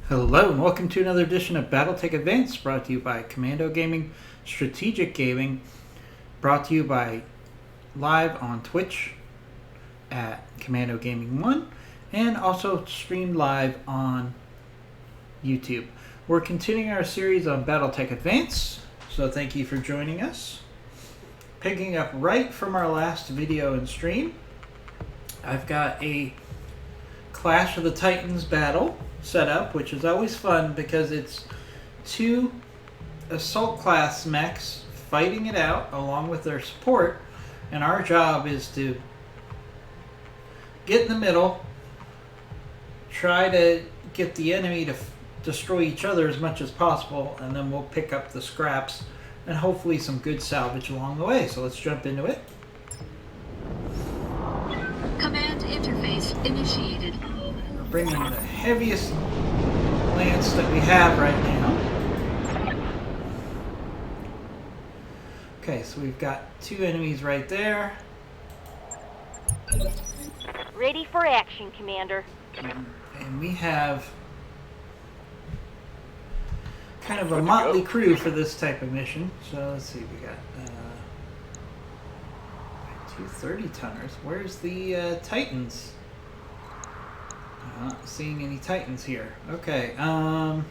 Hello and welcome to another edition of Battletech Advanced, brought to you by Commando Gaming, Strategic Gaming, brought to you by live on Twitch at Commando Gaming 1, and also streamed live on YouTube. We're continuing our series on Battletech Advanced, so thank you for joining us. Picking up right from our last video and stream, I've got a Clash of the Titans battle set up, which is always fun because it's two assault class mechs fighting it out along with their support, and our job is to get in the middle, try to get the enemy to destroy each other as much as possible, and then we'll pick up the scraps and hopefully some good salvage along the way. So let's jump into it. Command interface initiated. We're bringing the heaviest lance that we have right now. Okay, so we've got two enemies right there. Ready for action, Commander. And we have kind of a motley crew for this type of mission. So let's see, we got two 30-tonners. Where's the Titans? I'm not seeing any Titans here. Okay, alright.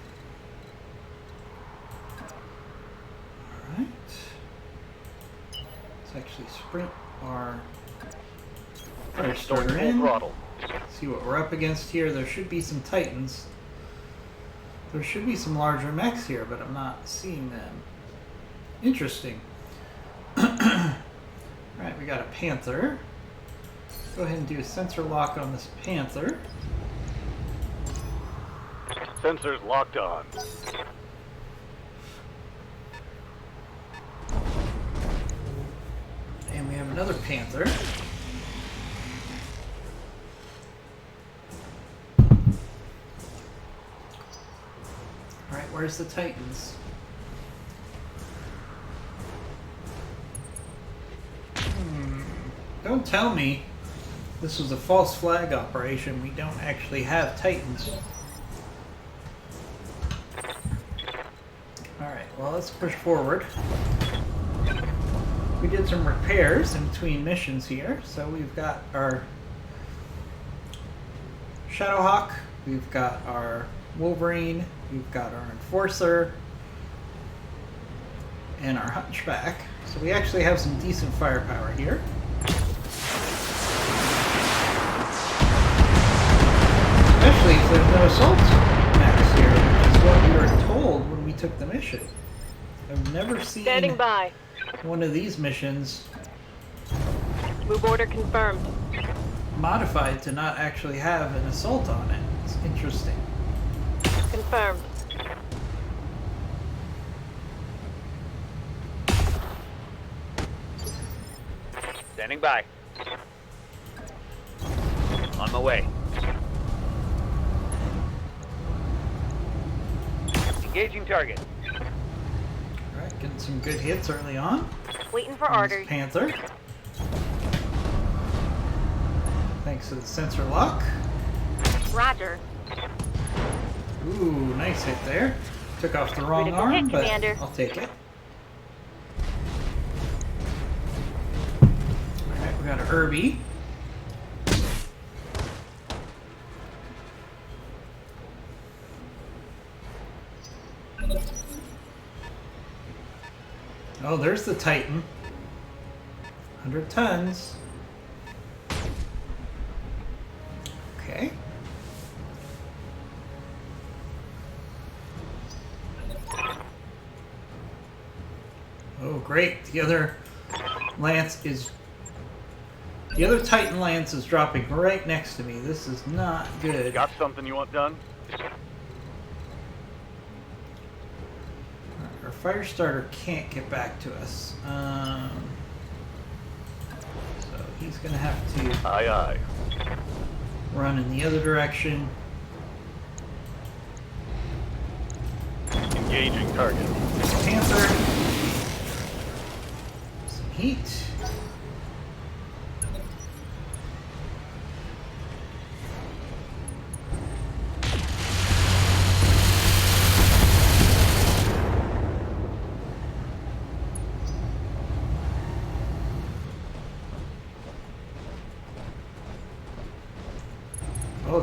Let's actually sprint our fire starter in. See what we're up against here. There should be some Titans. There should be some larger mechs here, but I'm not seeing them. Interesting. Alright, we got a Panther. Go ahead and do a sensor lock on this Panther. Sensors locked on. And we have another Panther. Alright, where's the Titans? Don't tell me this was a false flag operation. We don't actually have Titans. Alright, well, let's push forward. We did some repairs in between missions here. So we've got our Shadowhawk, we've got our Wolverine, we've got our Enforcer, and our Hunchback. So we actually have some decent firepower here. Especially if there's no assault max here, which is what we were told when we took the mission. I've never seen Standing by. one of these missions Move order confirmed. modified to not actually have an assault on it. It's interesting. Confirmed. Standing by. On my way. Engaging target. Alright, getting some good hits early on. Waiting for on orders. this Panther. Thanks to the sensor lock. Roger. Ooh, nice hit there. Took off the wrong Critical arm, hit, but Commander. I'll take it. Alright, we got a Herbie. Oh, there's the Titan. 100 tons. Okay. Oh, great. The other Titan Lance is dropping right next to me. This is not good. Got something you want done? Our fire starter can't get back to us. So he's going to have to Aye, aye. run in the other direction. Engaging target. Panther. Some heat.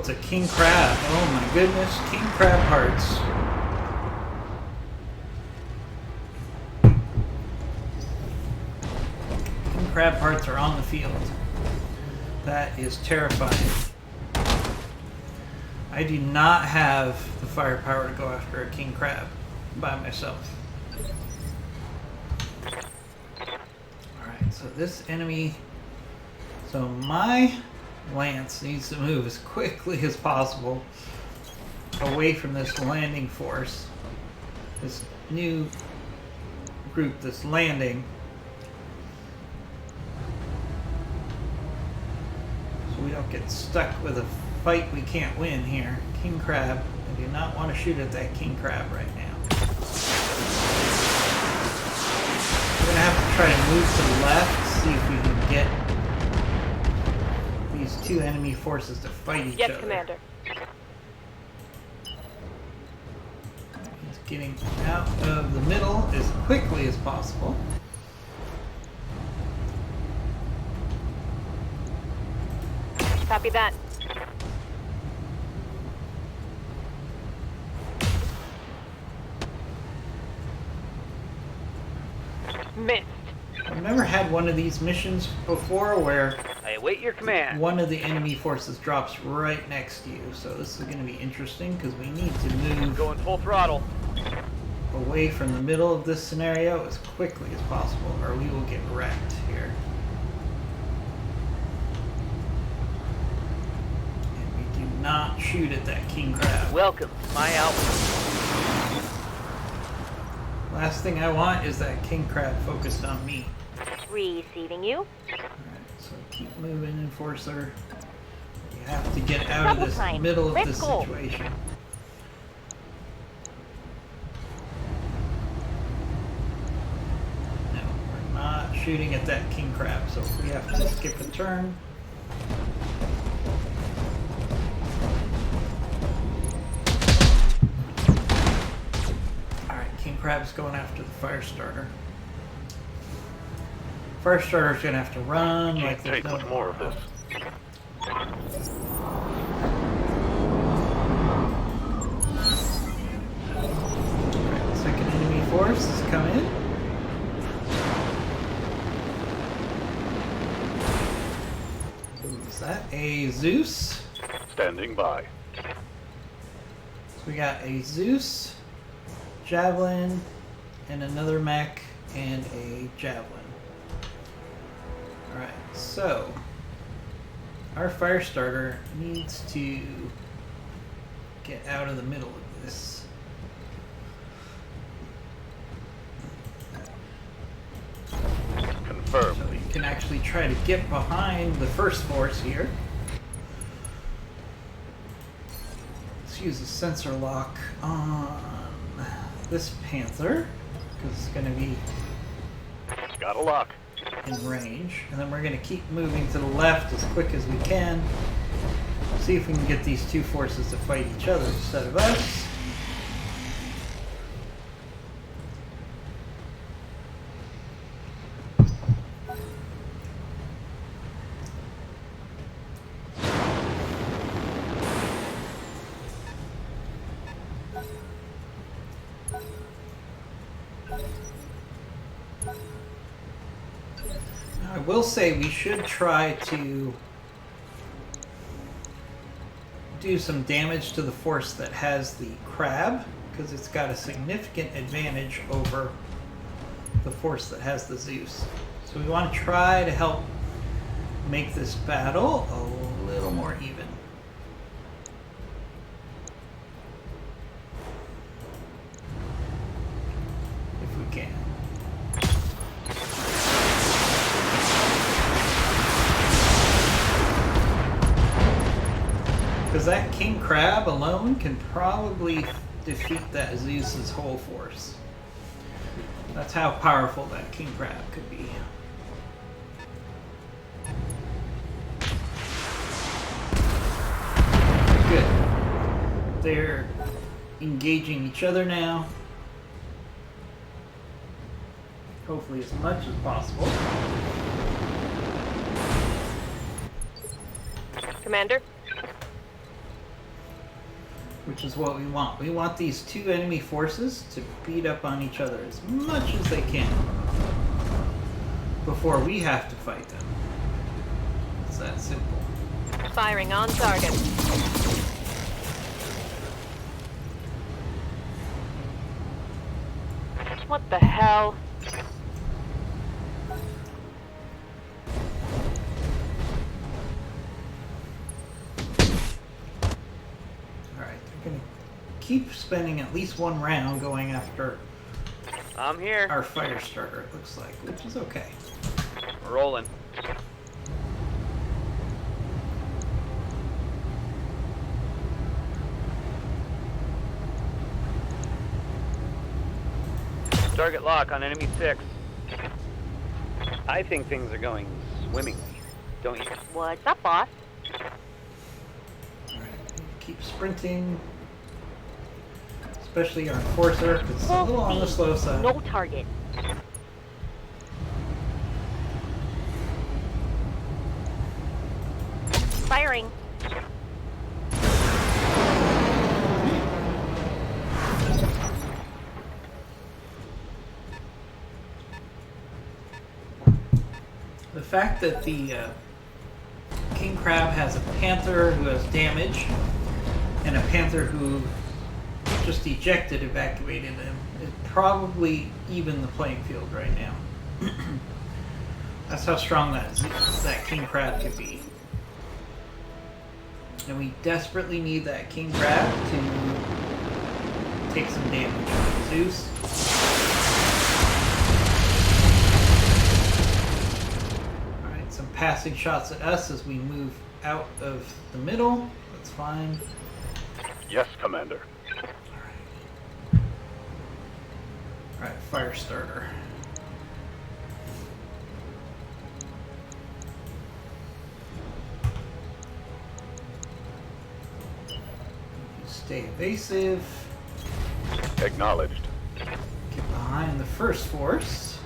it's a king crab. Oh my goodness, king crab hearts. King crab hearts are on the field. That is terrifying. I do not have the firepower to go after a king crab by myself. Alright, so this enemy... So my lance needs to move as quickly as possible away from this landing force. This new group that's landing. So we don't get stuck with a fight we can't win here. King crab. I do not want to shoot at that king crab right now. We're going to have to try to move to the left, see if we can get these two enemy forces to fight each Yes, other. Commander. He's getting out of the middle as quickly as possible. Copy that. Missed. I've never had one of these missions before where I await your command. one of the enemy forces drops right next to you. So this is going to be interesting because we need to move Going full throttle. away from the middle of this scenario as quickly as possible or we will get wrecked here. And we do not shoot at that king crab. Welcome to my outpost. Last thing I want is that king crab focused on me. Receiving you. Alright, so keep moving, Enforcer. We have to get out Double of this time. middle of Let's this go. situation. No, we're not shooting at that king crab, so we have to skip a turn. Alright, king crab's going after the fire starter. Fire starter's gonna have to run Can't like there's take no much more of this. Alright, second enemy force is coming in. Ooh, is that a Zeus? Standing by. So we got a Zeus, Javelin, and another mech, and a Javelin. Alright, so our fire starter needs to get out of the middle of this. Confirmed. So you can actually try to get behind the first force here. Let's use a sensor lock on this Panther, because it's going to be Got a lock. in range. And then we're going to keep moving to the left as quick as we can. See if we can get these two forces to fight each other instead of us. I will say we should try to do some damage to the force that has the crab, because it's got a significant advantage over the force that has the Zeus. So we want to try to help make this battle a little more even. If we can. Because that king crab alone can probably defeat that Zeus's whole force. That's how powerful that king crab could be. Good. They're engaging each other now. Hopefully as much as possible. Commander. which is what we want. We want these two enemy forces to beat up on each other as much as they can before we have to fight them. It's that simple. Firing on target. What the hell? Alright, they're gonna keep spending at least one round going after I'm here. our fire starter, it looks like, which is okay. We're rolling. Target lock on enemy 6. I think things are going swimmingly, don't you? What's up, boss? Alright, keep sprinting. Especially our enforcer, 'cause it's a little on the slow side. No target. Firing. The fact that the King Crab has a panther who has damage and a panther who just ejected evacuated him, it probably even the playing field right now. That's how strong that King Crab could be. And we desperately need that King Crab to take some damage from Zeus. Alright, some passing shots at us as we move out of the middle. That's fine. Yes, Commander. Alright, fire starter. Stay evasive. Acknowledged. Get behind the first force.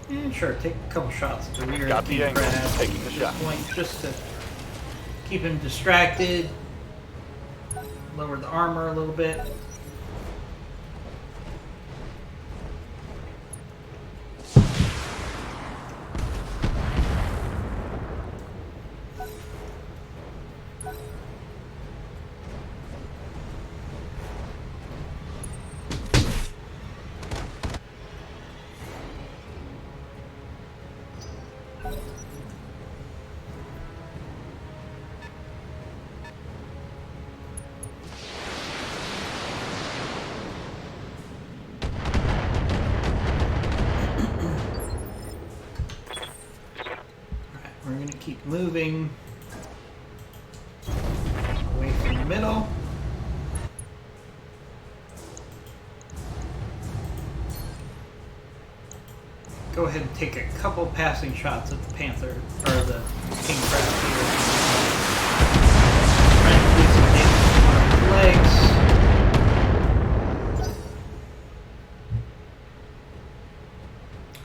And sure, take a couple shots at the rear Got of the the King angle. Crab Taking at the this shot. point, just to keep him distracted. Lower the armor a little bit. We're going to keep moving away from the middle. Go ahead and take a couple passing shots at the Panther, or the King Crab here. Trying to do some damage on our legs.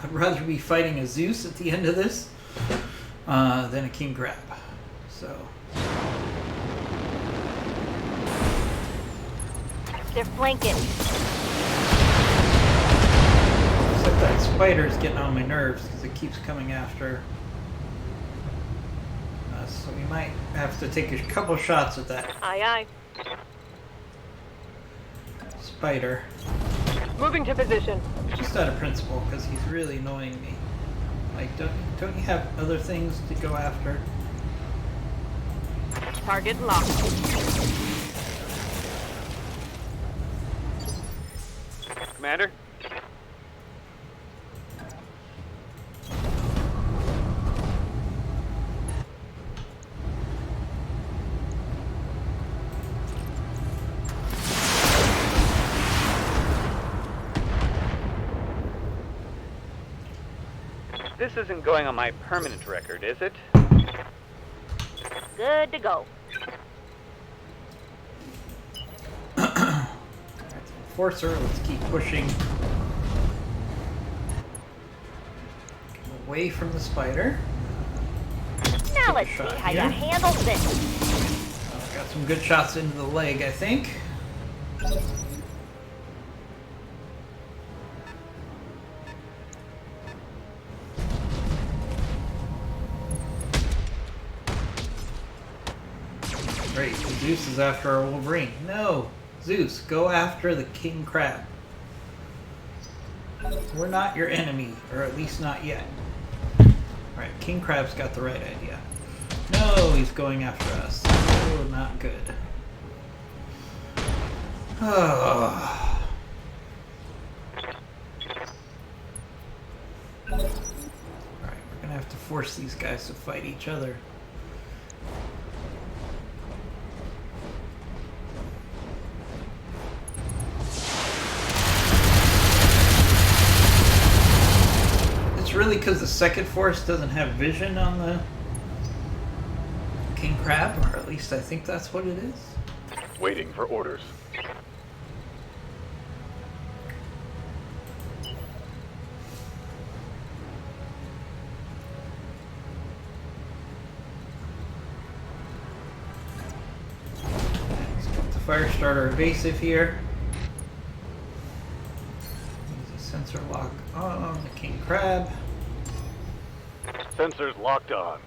I'd rather be fighting a Zeus at the end of this than a King Crab. So. They're flanking. Except that spider's getting on my nerves because it keeps coming after us. So we might have to take a couple shots at that Aye, aye. spider. Moving to position. Just out of principle, because he's really annoying me. Like, don't you have other things to go after? Target locked. Commander? This isn't going on my permanent record, is it? Good to go. Enforcer, let's keep pushing away from the spider. Now let's shot see how you here. handle this. I've got some good shots into the leg, I think. Great, Zeus is after our Wolverine. No! Zeus, go after the king crab. We're not your enemy, or at least not yet. Alright, king crab's got the right idea. No, he's going after us. Oh, not good. Oh. Alright, we're gonna have to force these guys to fight each other. It's really because the second force doesn't have vision on the king crab, or at least I think that's what it is. Waiting for orders. Let's get the fire starter evasive here. Use a sensor lock on the king crab. Sensors locked on.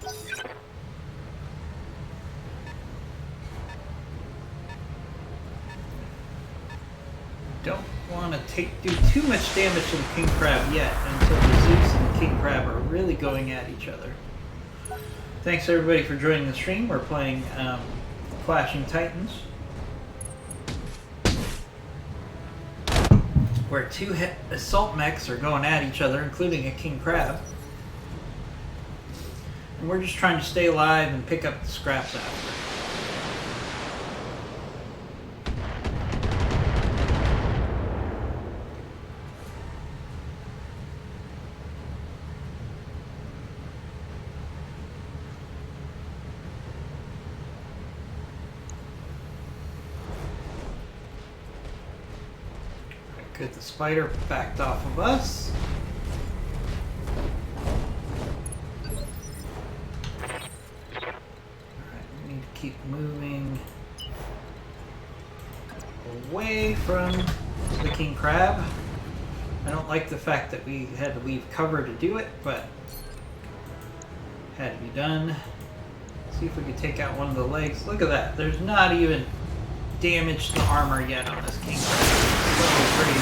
Don't want to do too much damage to the king crab yet until the Zeus and the king crab are really going at each other. Thanks everybody for joining the stream. We're playing Clashing Titans, where two assault mechs are going at each other, including a king crab. And we're just trying to stay alive and pick up the scraps after. Good, the spider backed off of us. Alright, we need to keep moving away from the king crab. I don't like the fact that we had to leave cover to do it, but had to be done. See if we could take out one of the legs. Look at that. There's not even damage to the armor yet on this king crab. So crazy.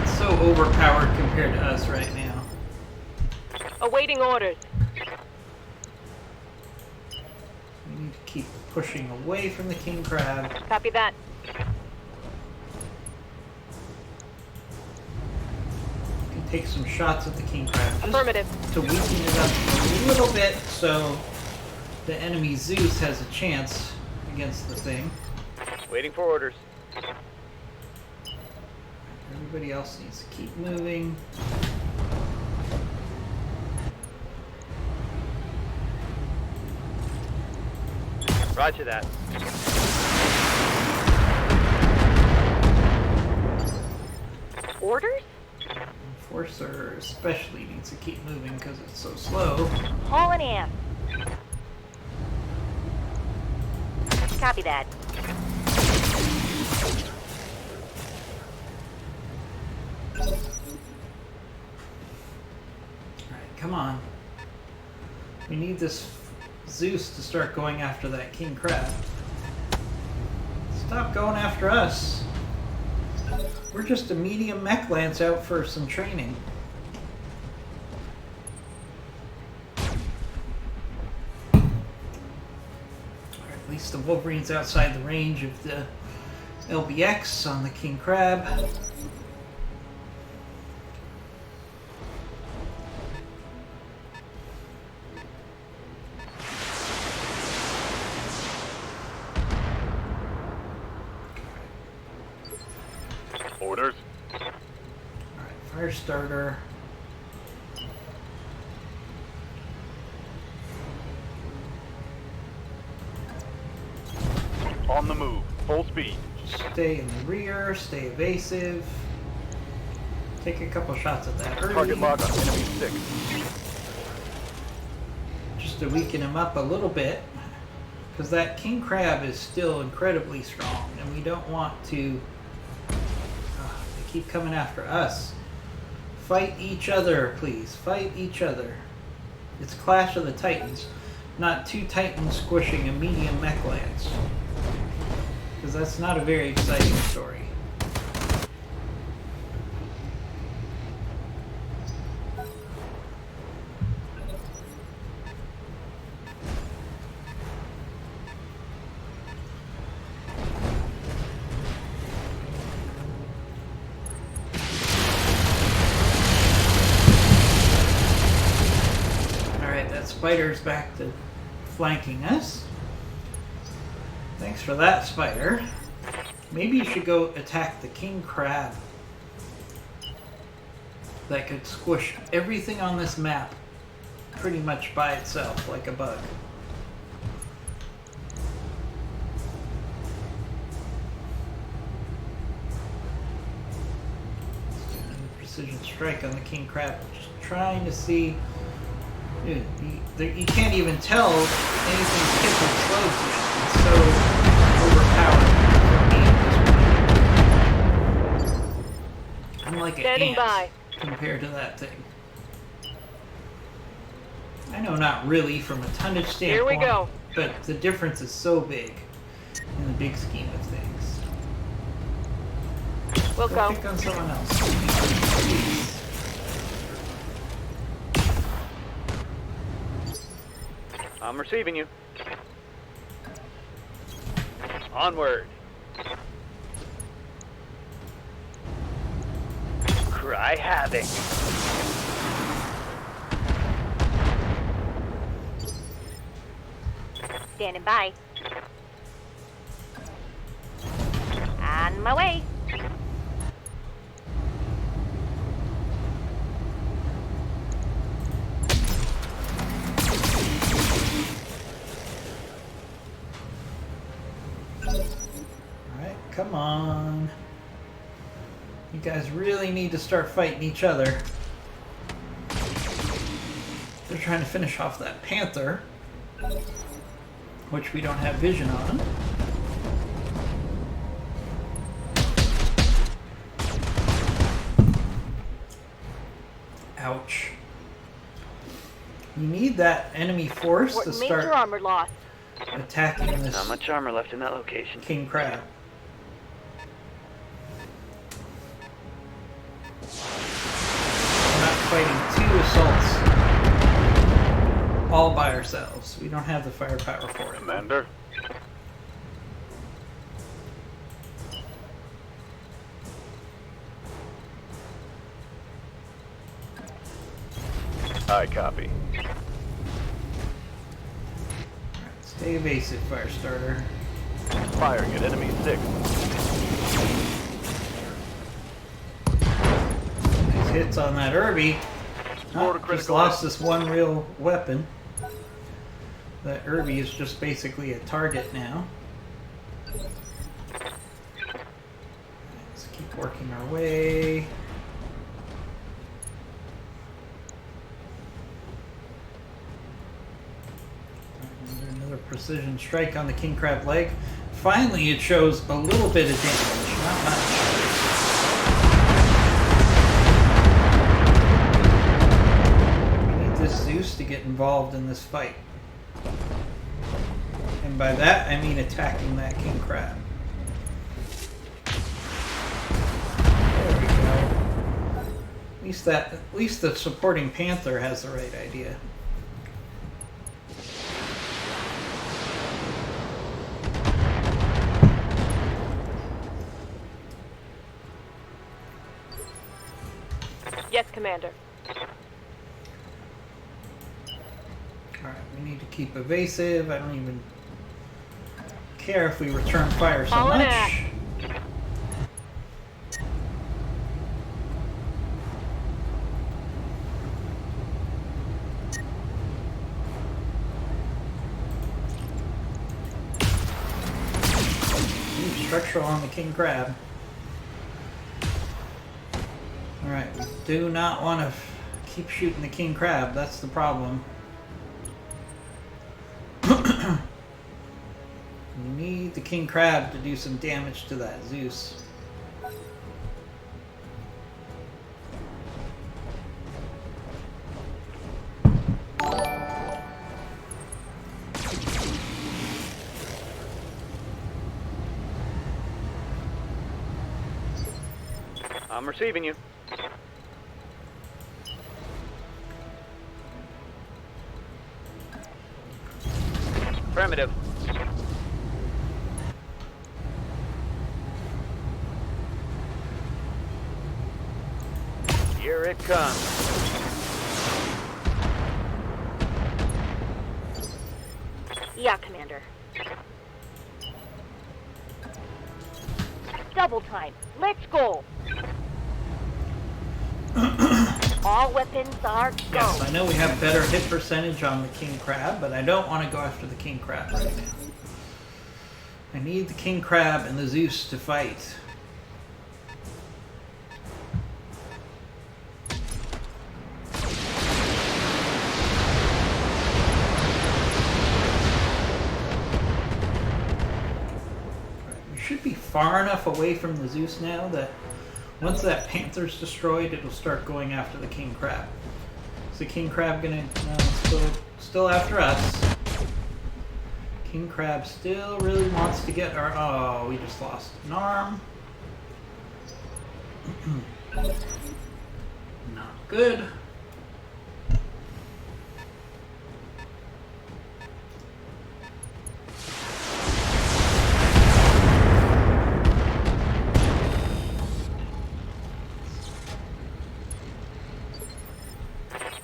It's so overpowered compared to us right now. Awaiting orders. We need to keep pushing away from the king crab. Copy that. We can take some shots at the king crab. Just Affirmative. to weaken it up a little bit so the enemy Zeus has a chance against the thing. Waiting for orders. Everybody else needs to keep moving. Roger that. Orders? Enforcer especially needs to keep moving because it's so slow. Hauling in. Copy that. Alright, come on. We need this Zeus to start going after that king crab. Stop going after us. We're just a medium mech lance out for some training. At least the Wolverine's outside the range of the LBX on the king crab. Orders. Alright, fire starter. On the move. Full speed. Stay in the rear, stay evasive. Take a couple shots at that early. Target lock on enemy 6. Just just to weaken him up a little bit, because that king crab is still incredibly strong, and we don't want to. They keep coming after us. Fight each other, please. Fight each other. It's Clash of the Titans, not two titans squishing a medium mech lance. Because that's not a very exciting story. Spider's back to flanking us. Thanks for that, Spider. Maybe you should go attack the king crab. That could squish everything on this map pretty much by itself, like a bug. Precision strike on the king crab. Just trying to see. You can't even tell anything's hit or close yet. It's so overpowered for me at this point. I'm like an ant compared to that thing. I know not really from a tonnage standpoint, Here we go. But the difference is so big in the big scheme of things. We'll go. Pick on someone else. Please. I'm receiving you. Onward. Cry havoc. Standing by. On my way. Come on. You guys really need to start fighting each other. They're trying to finish off that panther, which we don't have vision on. Ouch. You need that enemy force to start major armor loss. attacking this Not much armor left in that location. king crab. We're not fighting two assaults all by ourselves. We don't have the firepower for it. Commander. I copy. Stay evasive, Firestarter. Firing at enemy 6. Nice hits on that Irby. Florida Just critical. lost this one real weapon. That Irby is just basically a target now. Let's keep working our way. Another precision strike on the king crab leg. Finally, it shows a little bit of damage, not much. We need this Zeus to get involved in this fight. And by that, I mean attacking that king crab. There we go. At least the supporting panther has the right idea. Yes, Commander. Alright, we need to keep evasive. I don't even care if we return fire so All in much. act. Ooh, structural on the king crab. Alright, we do not want to keep shooting the king crab. That's the problem. need the king crab to do some damage to that Zeus. I'm receiving you. Affirmative. Here it comes. Yeah, Commander. Double time. Let's go. All weapons are go. Yes, I know we have better hit percentage on the king crab, but I don't want to go after the king crab right now. I need the king crab and the Zeus to fight. We should be far enough away from the Zeus now that once that panther's destroyed, it'll start going after the king crab. Is the king crab gonna still after us? King crab still really wants to get our. Oh, we just lost an arm. Not good.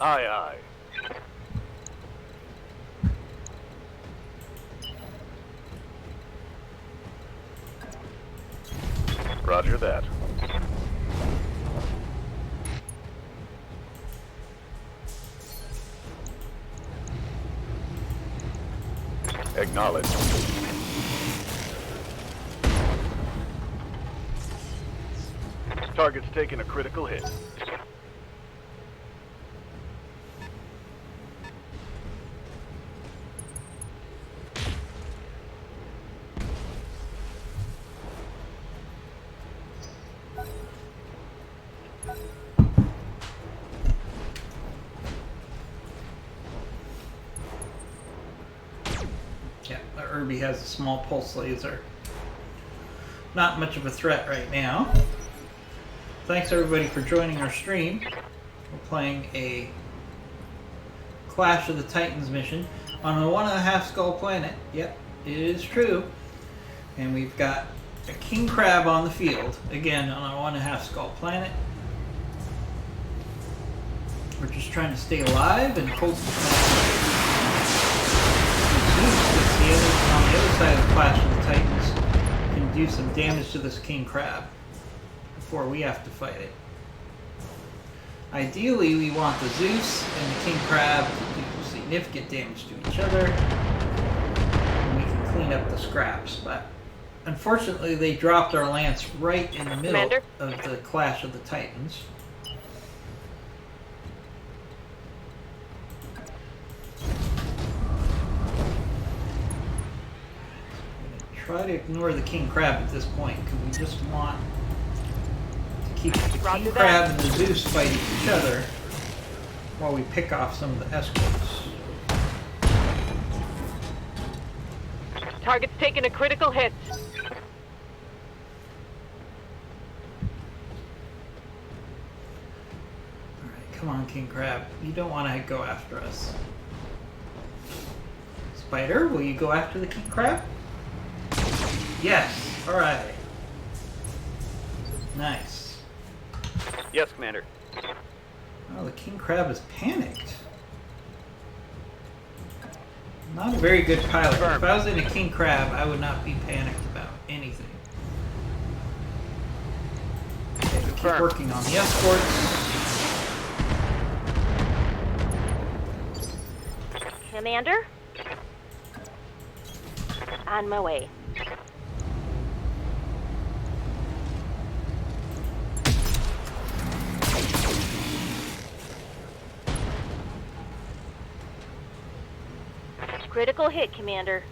Aye, aye. Roger that. Acknowledged. Target's taking a critical hit. Yeah, the Irby has a small pulse laser. Not much of a threat right now. Thanks everybody for joining our stream. We're playing a Clash of the Titans mission on a 1.5 skull planet. Yep, it is true. And we've got a king crab on the field, again on a 1.5 skull planet. We're just trying to stay alive and hope on the other side of the Clash of the Titans can do some damage to this king crab before we have to fight it. Ideally, we want the Zeus and the king crab to do significant damage to each other, and we can clean up the scraps. But unfortunately, they dropped our lance right in the middle Commander? of the Clash of the Titans. Try to ignore the king crab at this point because we just want to keep the king crab and the Zeus fighting each other while we pick off some of the escorts. Target's taking a critical hit. Alright, come on, king crab. You don't want to go after us. Spider, will you go after the king crab? Yes. Alright. Nice. Yes, Commander. Oh, the king crab is panicked. Not a very good pilot. Confirmed. If I was in a king crab, I would not be panicked about anything. Okay, we keep Confirmed. working on the escorts. Commander? On my way. Critical hit, Commander.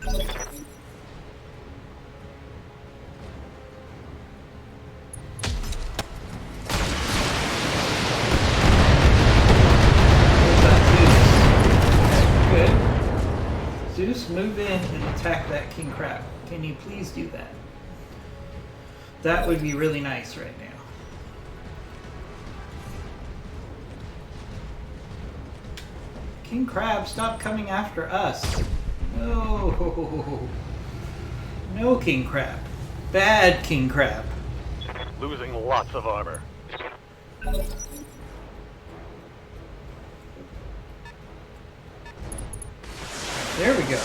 move in and attack that king crab. Can you please do that? That would be really nice right now. King crab, stop coming after us. No. No, king crab. Bad king crab. Losing lots of armor. There we go.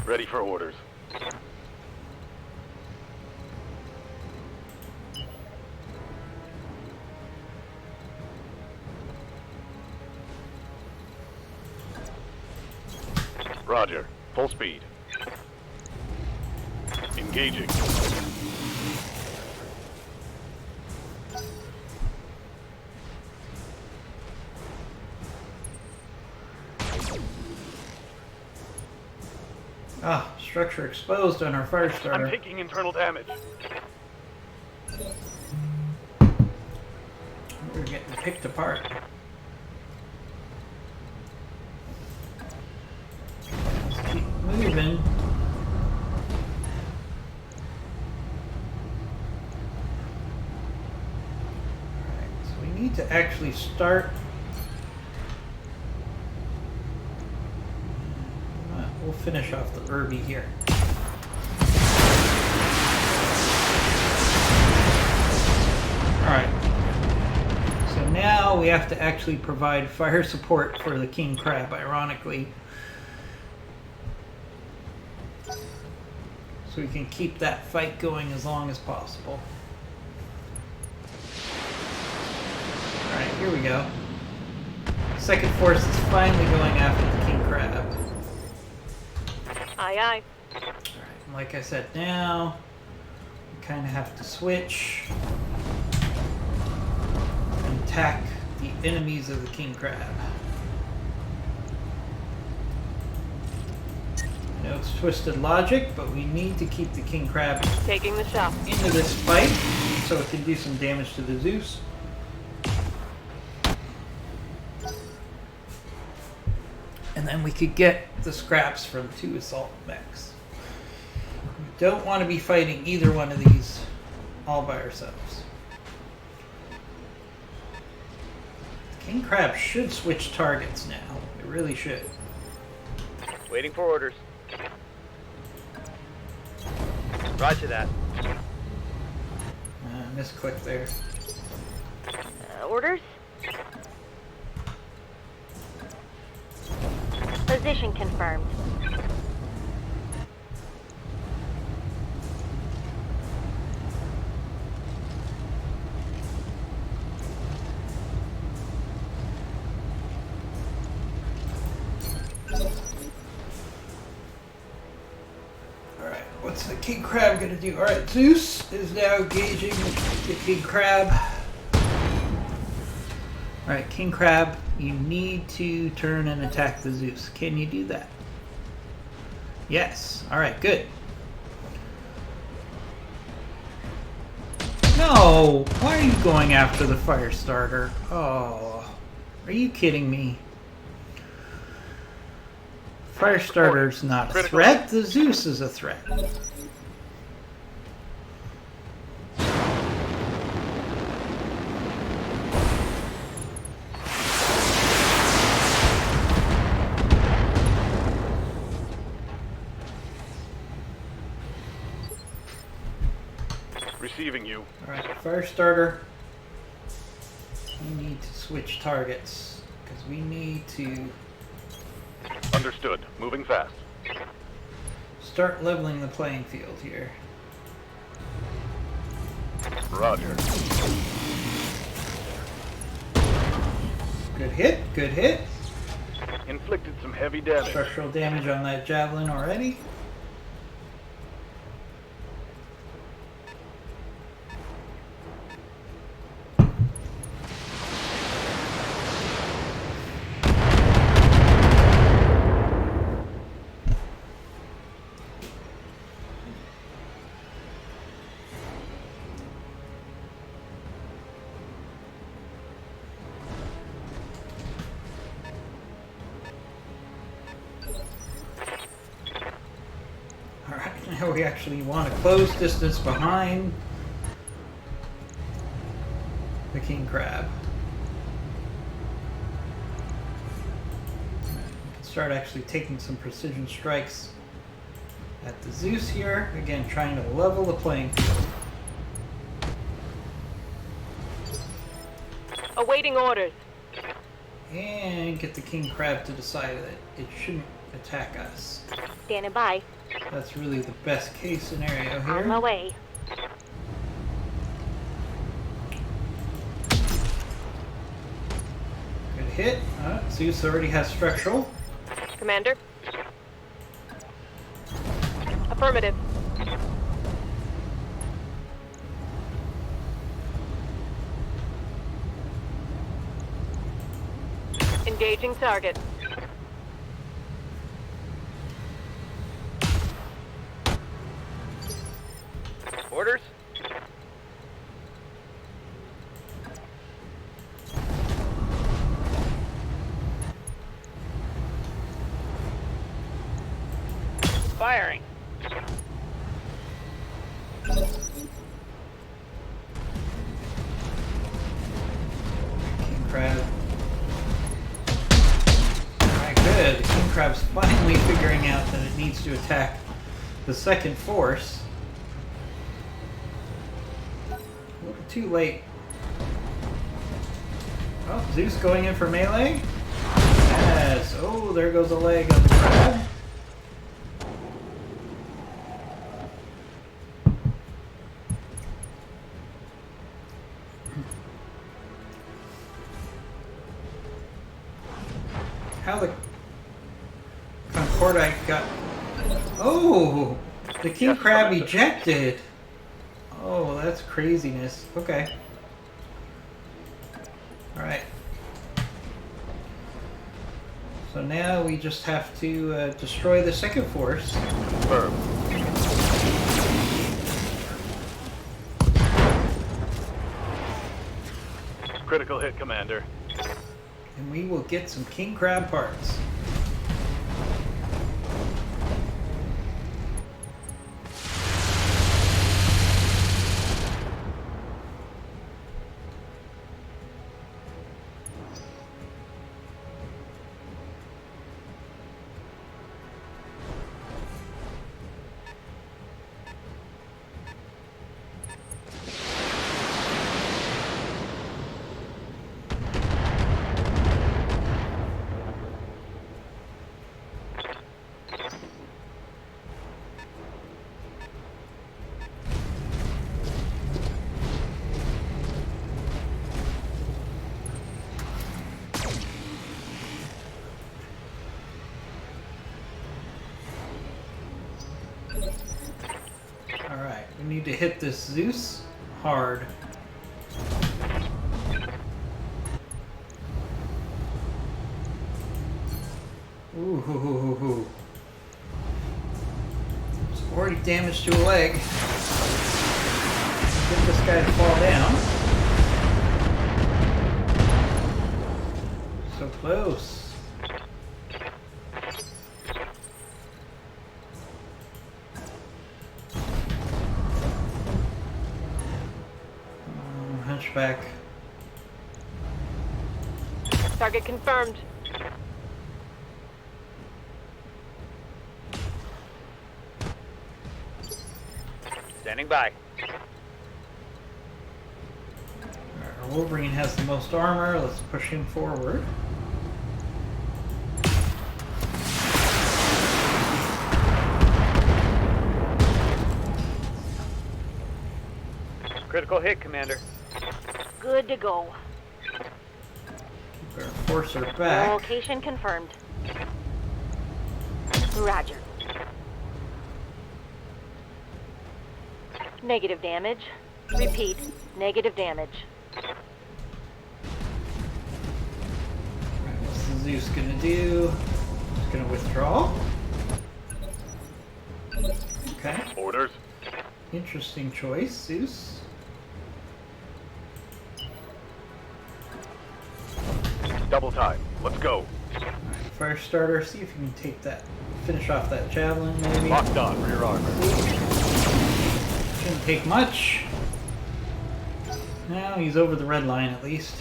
Ready for orders. Roger. Full speed. Engaging. Ah, structure exposed on our fire I'm starter. taking internal damage. We're getting picked apart. Let's keep moving. Alright, so we need to actually start. We'll finish off the Irby here. Alright. So now we have to actually provide fire support for the king crab, ironically. So we can keep that fight going as long as possible. Alright, here we go. Second force is finally going after the king crab. Aye, aye. Alright, like I said, now we kind of have to switch and attack the enemies of the king crab. I know it's twisted logic, but we need to keep the king crab Taking the shot. into this fight so it can do some damage to the Zeus. And then we could get the scraps from 2 assault mechs. We don't want to be fighting either one of these all by ourselves. King crab should switch targets now. It really should. Waiting for orders. Roger that. Misclick there. Orders? Position confirmed. Alright, what's the king crab gonna do? Alright, Zeus is now engaging the king crab. Alright, king crab, you need to turn and attack the Zeus. Can you do that? Yes. Alright, good. No! Why are you going after the fire starter? Oh, are you kidding me? Fire starter's not a threat. The Zeus is a threat. Receiving you. Alright, fire starter. We need to switch targets because we need to Understood. Moving fast. start leveling the playing field here. Roger. Good hit, good hit. Inflicted some heavy damage. Structural damage on that javelin already. Now we actually want to close distance behind the king crab. We can start actually taking some precision strikes at the Zeus here. Again, trying to level the playing field. Awaiting orders. And get the king crab to decide that it shouldn't attack us. Standing by. That's really the best case scenario here. On my way. Good hit. Zeus already has structural. Commander. Affirmative. Engaging target. Orders? Firing. King crab. Alright, good. The king crab's finally figuring out that it needs to attack the second force. A little too late. Oh, Zeus going in for melee? Yes. Oh, there goes a leg on the crab. How the Concordite got... Oh! The king crab ejected! Oh, that's craziness. Okay. Alright. So now we just have to destroy the second force. Confirmed. Critical hit, Commander. And we will get some king crab parts. Alright, we need to hit this Zeus hard. Ooh, hoo, hoo, hoo, hoo. It's already damage to a leg. Get this guy to fall down. So close. Hunchback. Target confirmed. Standing by. Our Wolverine has the most armor. Let's push him forward. Critical hit, Commander. Good to go. Keep our forcer back. Location confirmed. Roger. Negative damage. Repeat. Negative damage. Alright, what's the Zeus gonna do? He's gonna withdraw. Okay. Orders. Interesting choice, Zeus. Double time. Let's go. Alright, fire starter. See if you can take that, finish off that javelin maybe. Locked on, rear armor. Shouldn't take much. Now he's over the red line at least.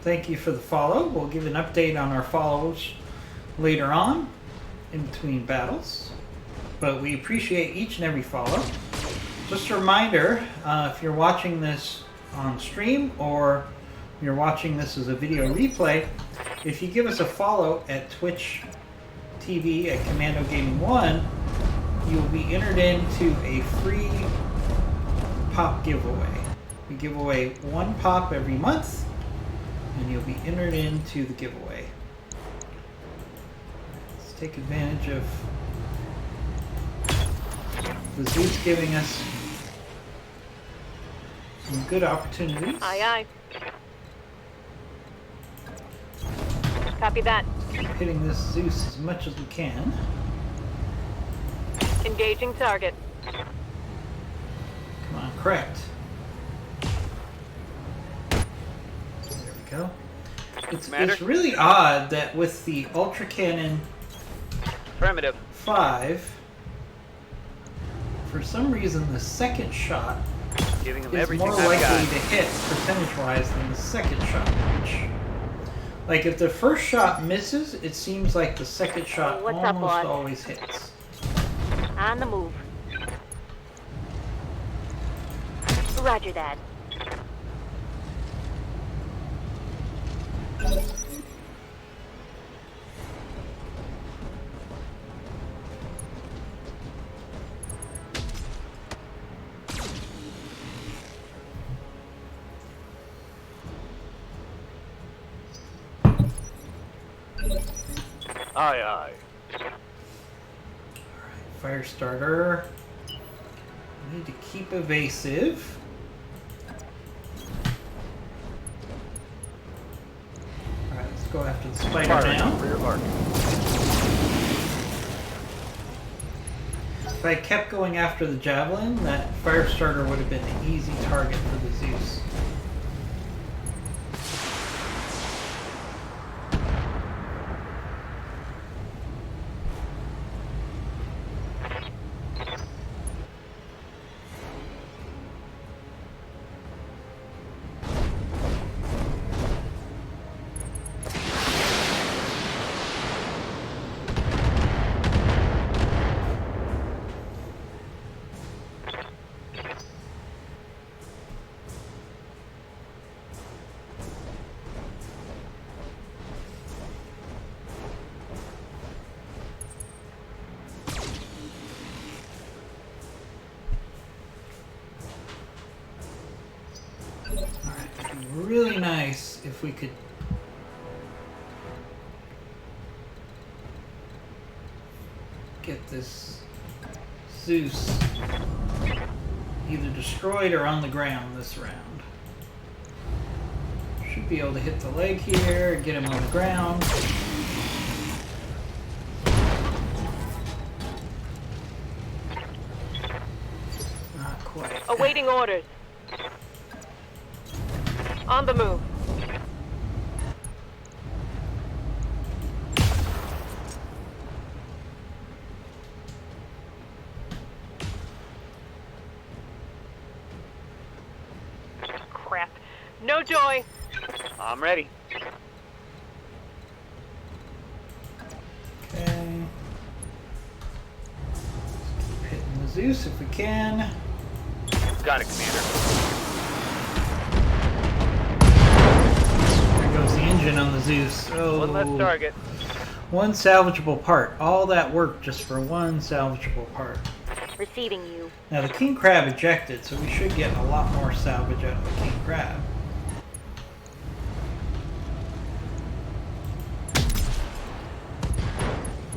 Thank you for the follow. We'll give an update on our follows later on in between battles. But we appreciate each and every follow. Just a reminder, if you're watching this on stream or you're watching this as a video replay, if you give us a follow at Twitch TV at Commando Gaming 1, you'll be entered into a free pop giveaway. We give away one pop every month, and you'll be entered into the giveaway. Let's take advantage of the Zeus giving us some good opportunities. Aye, aye. Copy that. Keep hitting this Zeus as much as we can. Engaging target. Come on, correct. There we go. It's really odd that with the Ultra Cannon Affirmative. 5, for some reason the second shot Giving him is everything more I've likely got. to hit percentage-wise than the second shot. Which, like, if the first shot misses, it seems like the second shot What's up, almost bud? always hits. On the move. Roger that. Aye, aye. Fire starter. We need to keep evasive. Alright, let's go after the spider Firing now. on rear arc. If I kept going after the javelin, that fire starter would have been an easy target for the Zeus. Really nice if we could get this Zeus either destroyed or on the ground this round. Should be able to hit the leg here and get him on the ground. Not quite. Awaiting orders. On the move. Crap. No joy. I'm ready. Okay. Keep hitting the Zeus if we can. Got it, Commander. There goes the engine on the Zeus. Oh, One less target. one salvageable part. All that work just for one salvageable part. Receiving you. Now the king crab ejected, so we should get a lot more salvage out of the king crab.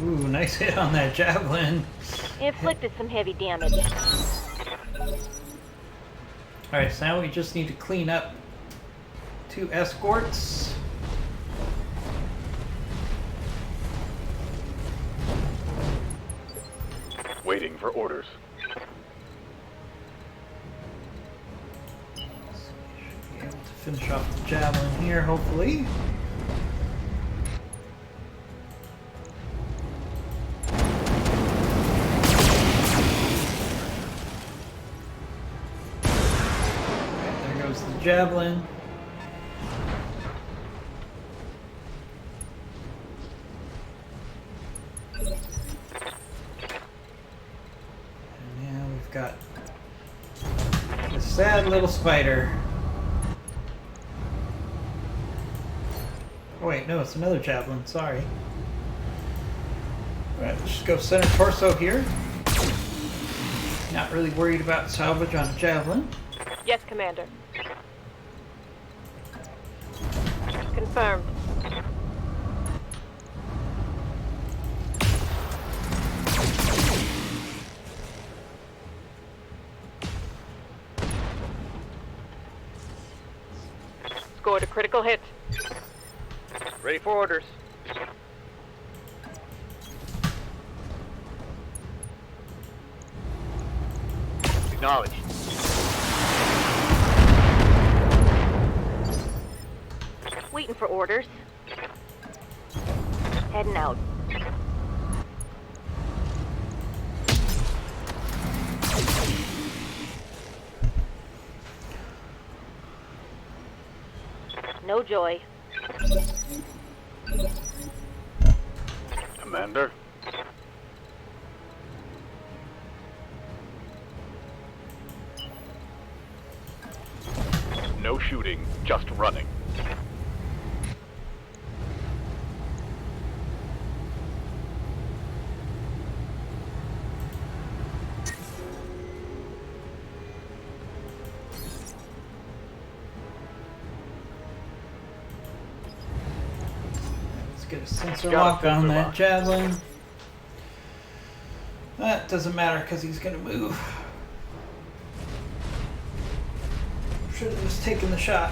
Ooh, nice hit on that javelin. Inflicted some heavy damage. Alright, so now we just need to clean up 2 escorts. Waiting for orders. Should be able to finish off the javelin here, hopefully. Alright, there goes the javelin. Got the sad little spider. Oh wait, no, it's another javelin, sorry. Alright, let's just go center torso here. Not really worried about salvage on a javelin. Yes, Commander. Confirmed. Scored a critical hit. Ready for orders. Acknowledged. Waiting for orders. Heading out. No joy. Commander. No shooting, just running. Get a sensor Got a lock on sensor that lock. javelin. That doesn't matter because he's going to move. Should have just taken the shot.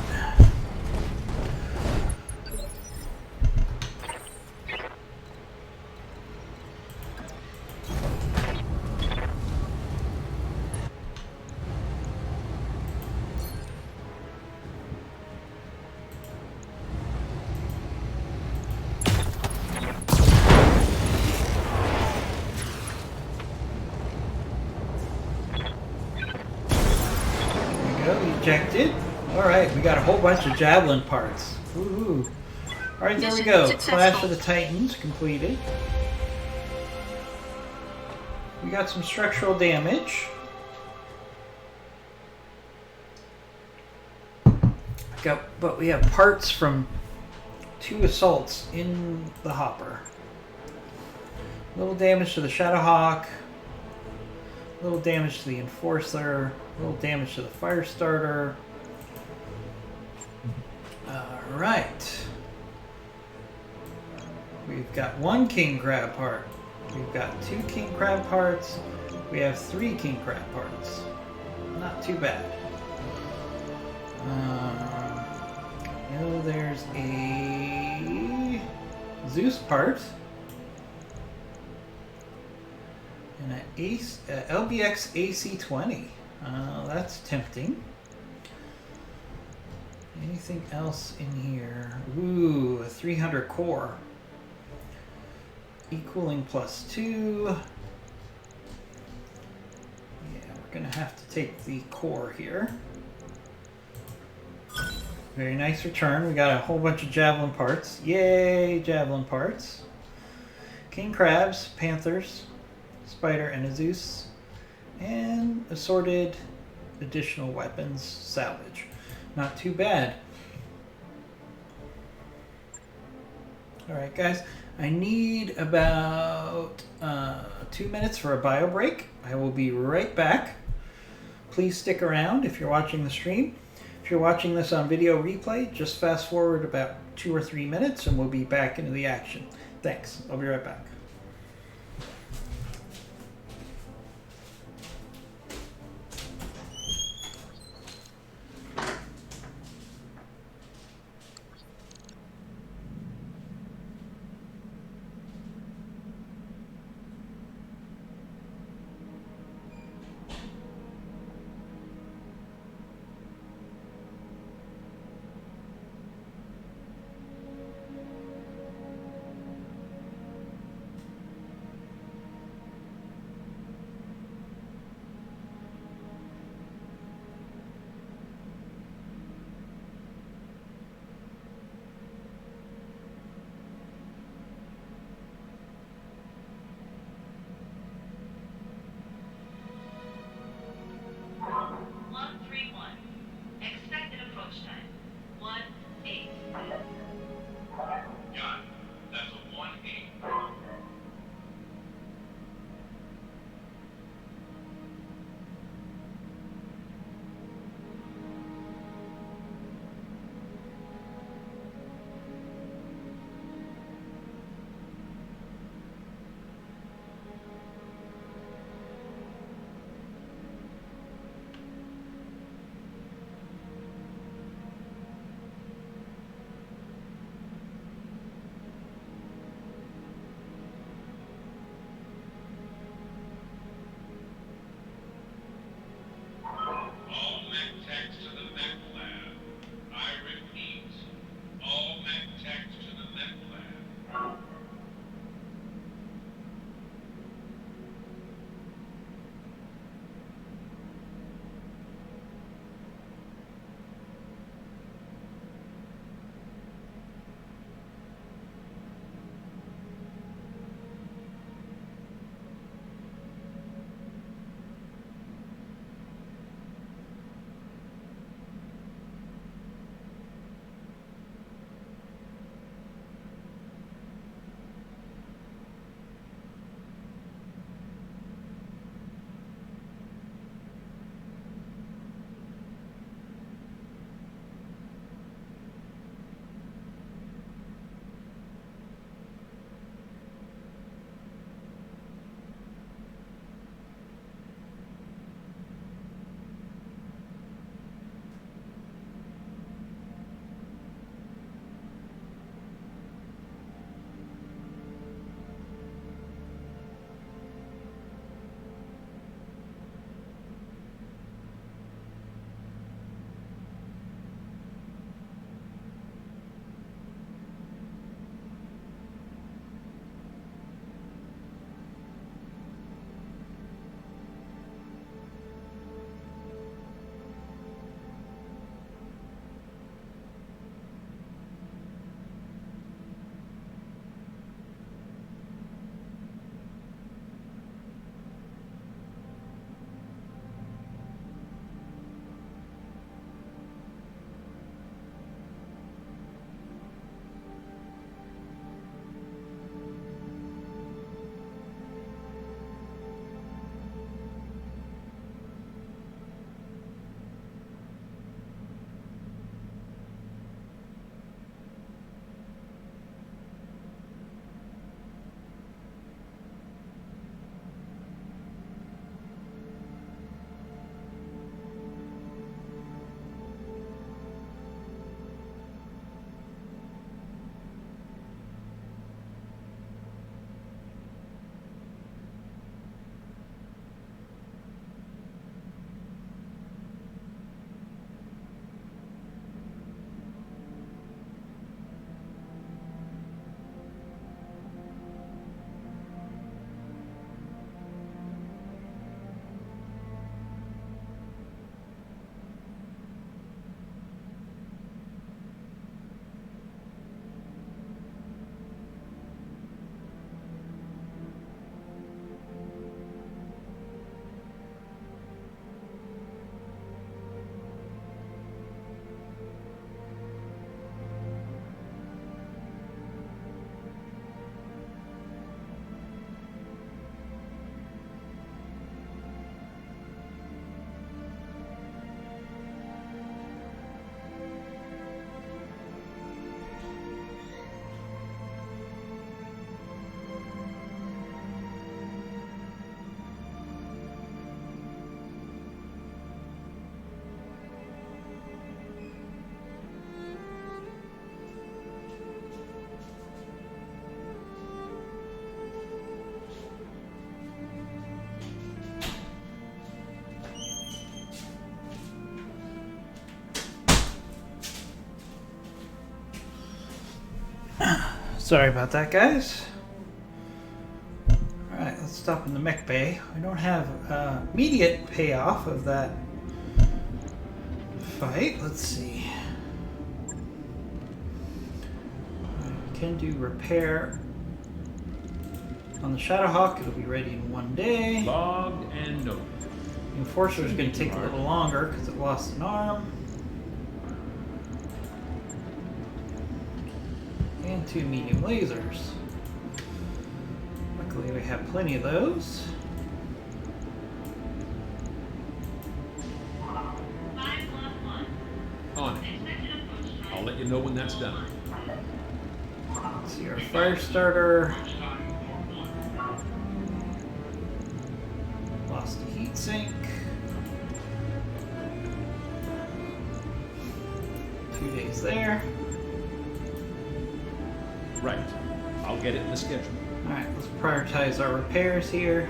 Ejected. Alright, we got a whole bunch of javelin parts. Woohoo. Alright, there we Mission go. successful. Clash of the Titans completed. We got some structural damage. But we have parts from 2 assaults in the hopper. Little damage to the Shadowhawk. Little damage to the Enforcer. Little damage to the Firestarter. Alright. We've got 1 King Crab part. We've got 2 King Crab parts. We have 3 King Crab parts. Not too bad. I know there's a Zeus part. And an LBX AC-20. That's tempting. Anything else in here? Ooh, a 300 core. Equaling +2. Yeah, we're gonna have to take the core here. Very nice return. We got a whole bunch of javelin parts. Yay, javelin parts. King Crabs, Panthers, Spider, and a Zeus. And assorted additional weapons salvage. Not too bad. Alright guys, I need about 2 minutes for a bio break. I will be right back. Please stick around if you're watching the stream. If you're watching this on video replay, just fast forward about 2 or 3 minutes and we'll be back into the action. Thanks. I'll be right back. Sorry about that, guys. Alright, let's stop in the mech bay. We don't have immediate payoff of that fight. Let's see. We can do repair on the Shadowhawk. It'll be ready in 1 day. Logged and noted. The Enforcer is going to take a little longer because it lost an arm. And 2 medium lasers. Luckily we have plenty of those. On it. I'll let you know when that's done. Let's see our fire starter. Lost a heat sink. 2 days there. Right. I'll get it in the schedule. Alright, let's prioritize our repairs here.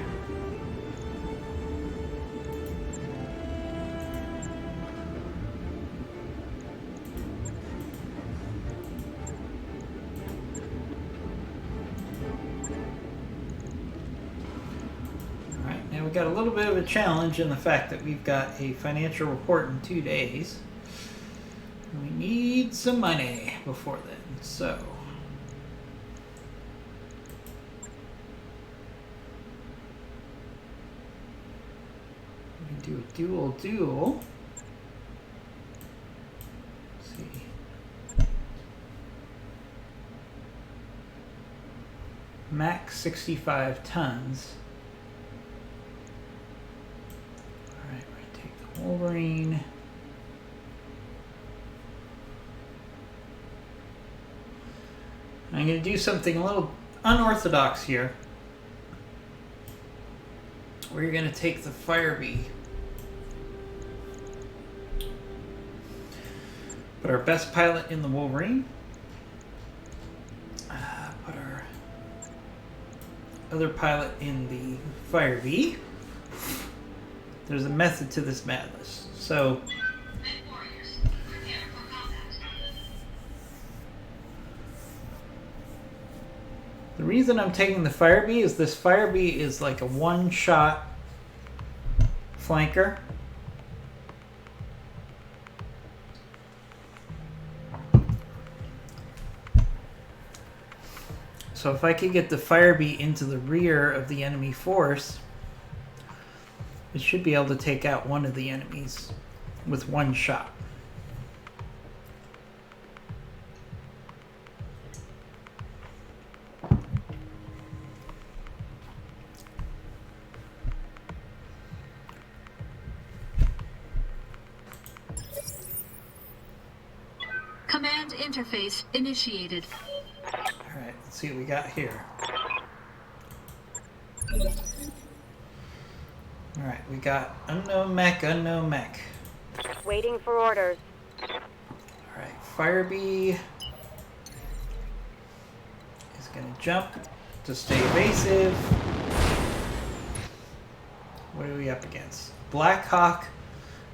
Alright, now we got a little bit of a challenge in the fact that we've got a financial report in 2 days. We need some money before then, so. We can do a dual. Let's see. Max 65 tons. Alright, we're gonna take the Wolverine. I'm going to do something a little unorthodox here. We're going to take the Firebee. Put our best pilot in the Wolverine. Put our other pilot in the Firebee. There's a method to this madness. So the reason I'm taking the Firebee is this Firebee is like a one-shot flanker. So if I could get the Firebee into the rear of the enemy force, it should be able to take out one of the enemies with one shot. Command interface initiated. Alright, let's see what we got here. Alright, we got unknown mech, unknown mech. Waiting for orders. Alright, Firebee is going to jump to stay evasive. What are we up against? Black Hawk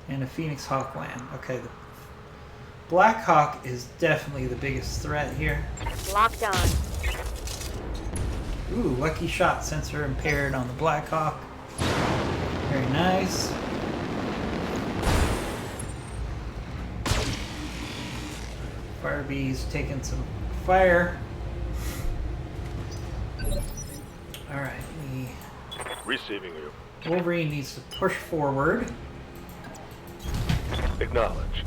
and a Phoenix Hawkland. Okay, the Black Hawk is definitely the biggest threat here. Locked on. Ooh, lucky shot, sensor impaired on the Black Hawk. Very nice. Firebee's taking some fire. Alright, Receiving you. Wolverine needs to push forward. Acknowledged.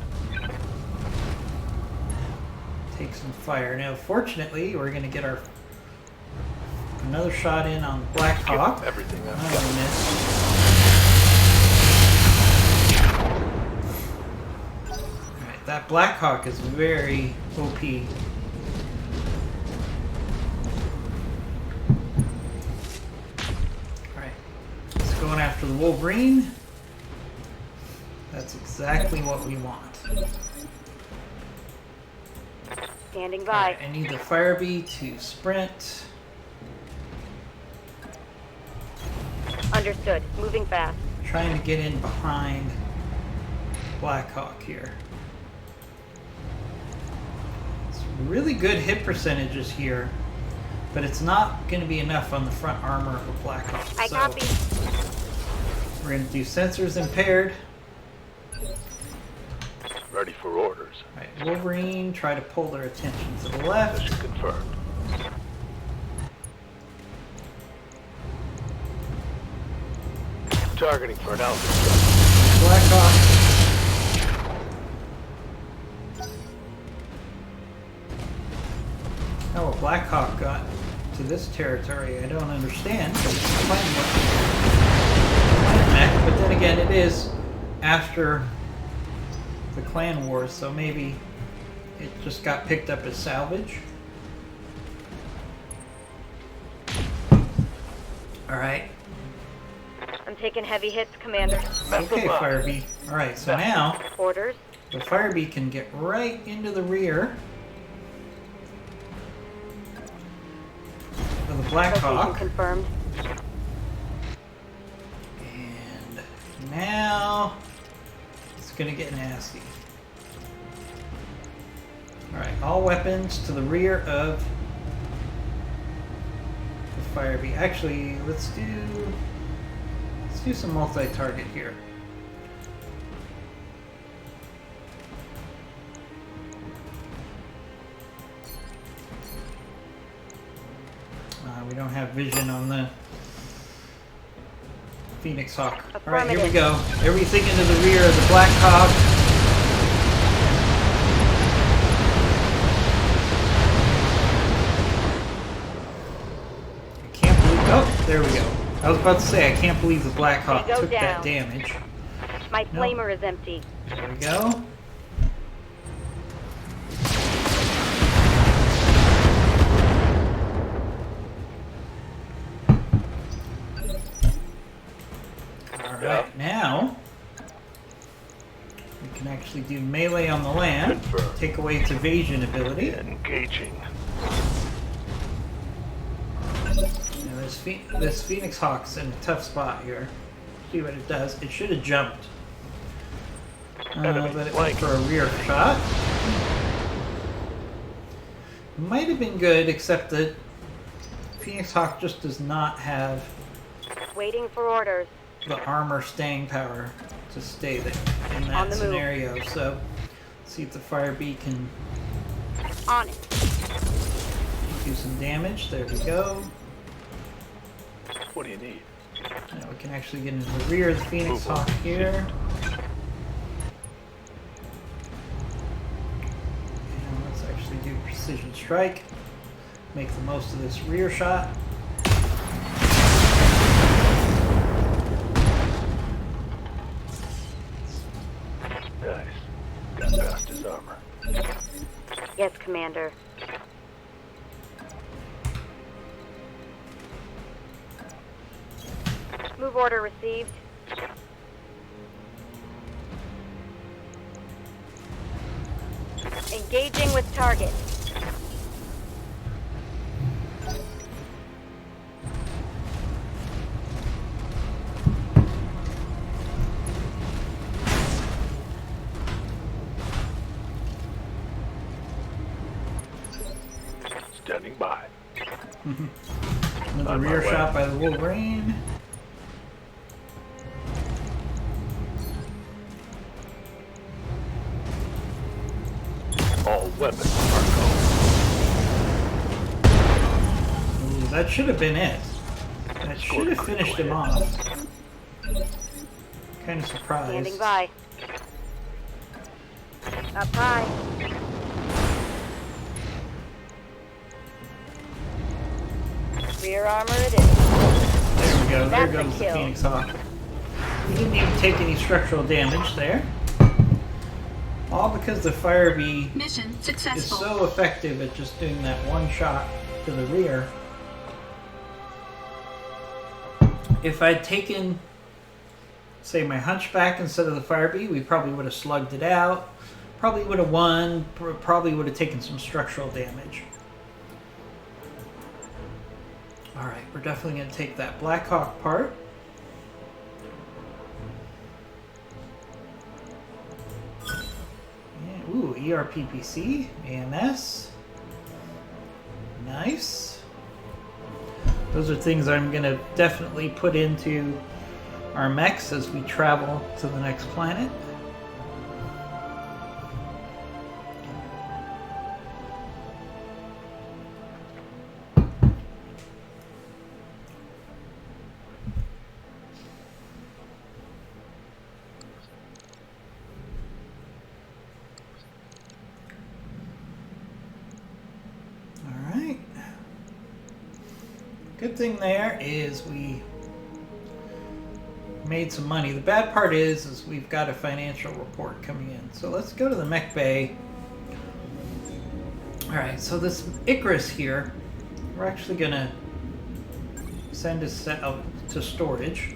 Take some fire. Now, fortunately, we're going to get our another shot in on Black Hawk. Give everything I've Oh, got. we missed. Alright, that Black Hawk is very OP. Alright, let's go after the Wolverine. That's exactly what we want. Standing by. Alright, I need the Firebee to sprint. Understood. Moving fast. Trying to get in behind Black Hawk here. It's really good hit percentages here but it's not going to be enough on the front armor of a Blackhawk. I so copy. we're going to do sensors impaired. Ready for orders. All right, Wolverine, try to pull their attention to the left. Mission confirmed. Targeting for an altitude. Blackhawk. How a Blackhawk got to this territory, I don't understand. But it's a plan mech, but then again, it is after the Clan Wars, so maybe it just got picked up as salvage. Alright. I'm taking heavy hits, Commander. Okay, Firebee. Alright, so now Orders. the Firebee can get right into the rear of the Location Blackhawk. confirmed. And now it's gonna get nasty. Alright, all weapons to the rear of the Firebee. Actually, let's do some multi-target here. We don't have vision on the Phoenix Hawk. Alright, here we go. Everything into the rear of the Black Hawk. I can't believe... Oh, there we go. I was about to say, I can't believe the Black Hawk They go took that down. damage. My No. flamer is empty. There we go. Alright, now we can actually do melee on the land, Confirmed. take away its evasion ability. Engaging. Now this Phoenix Hawk's in a tough spot here. See what it does. It should have jumped. But it went flank. for a rear shot. Might have been good, except that Phoenix Hawk just does not have Waiting for orders. the armor staying power to stay there in On that the move. scenario. So, let's see if the Firebee can On it. do some damage. There we go. What do you need? Now we can actually get into the rear of the Phoenix Hawk here. And let's actually do precision strike. Make the most of this rear shot. Nice. Got past his armor. Yes, Commander. Move order received. Engaging with target. Standing by. Another On my rear way. shot by the Wolverine. All weapons are go. Ooh, that should have been it. That should have finished him off. Kind of surprised. Standing by. Up high. Rear armor it is. There we go. There That's a goes the kill. Phoenix Hawk. He didn't even take any structural damage there. All because the Firebee Mission is successful. so effective at just doing that one shot to the rear. If I'd taken, say, my Hunchback instead of the Firebee, we probably would have slugged it out. Probably would have won. Probably would have taken some structural damage. Alright, we're definitely going to take that Blackhawk part. Yeah, ooh, ERPPC, AMS. Nice. Those are things I'm going to definitely put into our mechs as we travel to the next planet. Alright. Good thing there is we made some money. The bad part is we've got a financial report coming in. So let's go to the mech bay. Alright, so this Icarus here, we're actually going to send it out to storage.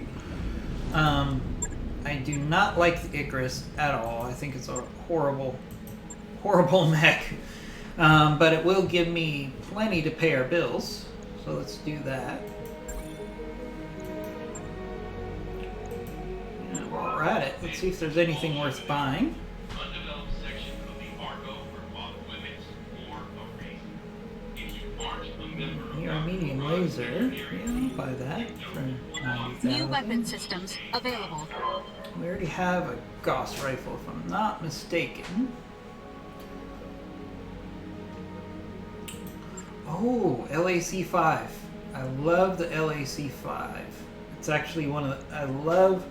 I do not like the Icarus at all. I think it's a horrible, horrible mech. But it will give me plenty to pay our bills. So let's do that. And while we're at it, let's see if there's anything worth buying. The Armenian laser. Yeah, I'll buy that for 90,000. New weapon systems available. We already have a Gauss rifle, if I'm not mistaken. Oh, LAC-5. I love the LAC-5. It's actually one of the... I love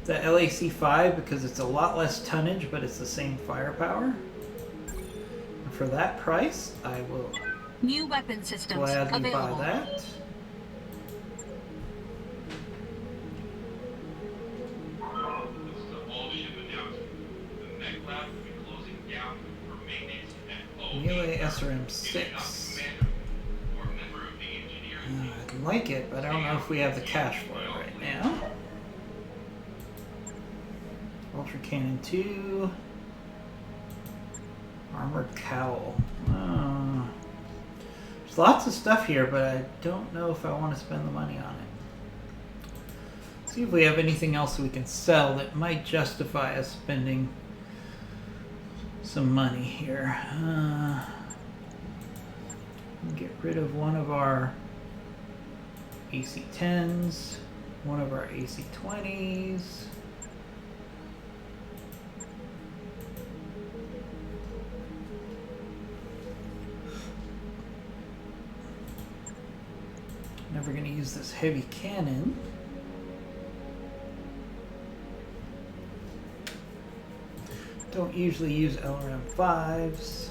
the LAC-5 because it's a lot less tonnage, but it's the same firepower. And for that price, I will New weapon systems gladly available. buy that. Melee SRM-6. I'd like it, but I don't know if we have the cash for it right now. Ultra Cannon 2. Armored Cowl. There's lots of stuff here, but I don't know if I want to spend the money on it. Let's see if we have anything else we can sell that might justify us spending some money here. Get rid of one of our AC-10s, one of our AC-20s. Never going to use this heavy cannon. Don't usually use LRM-5s.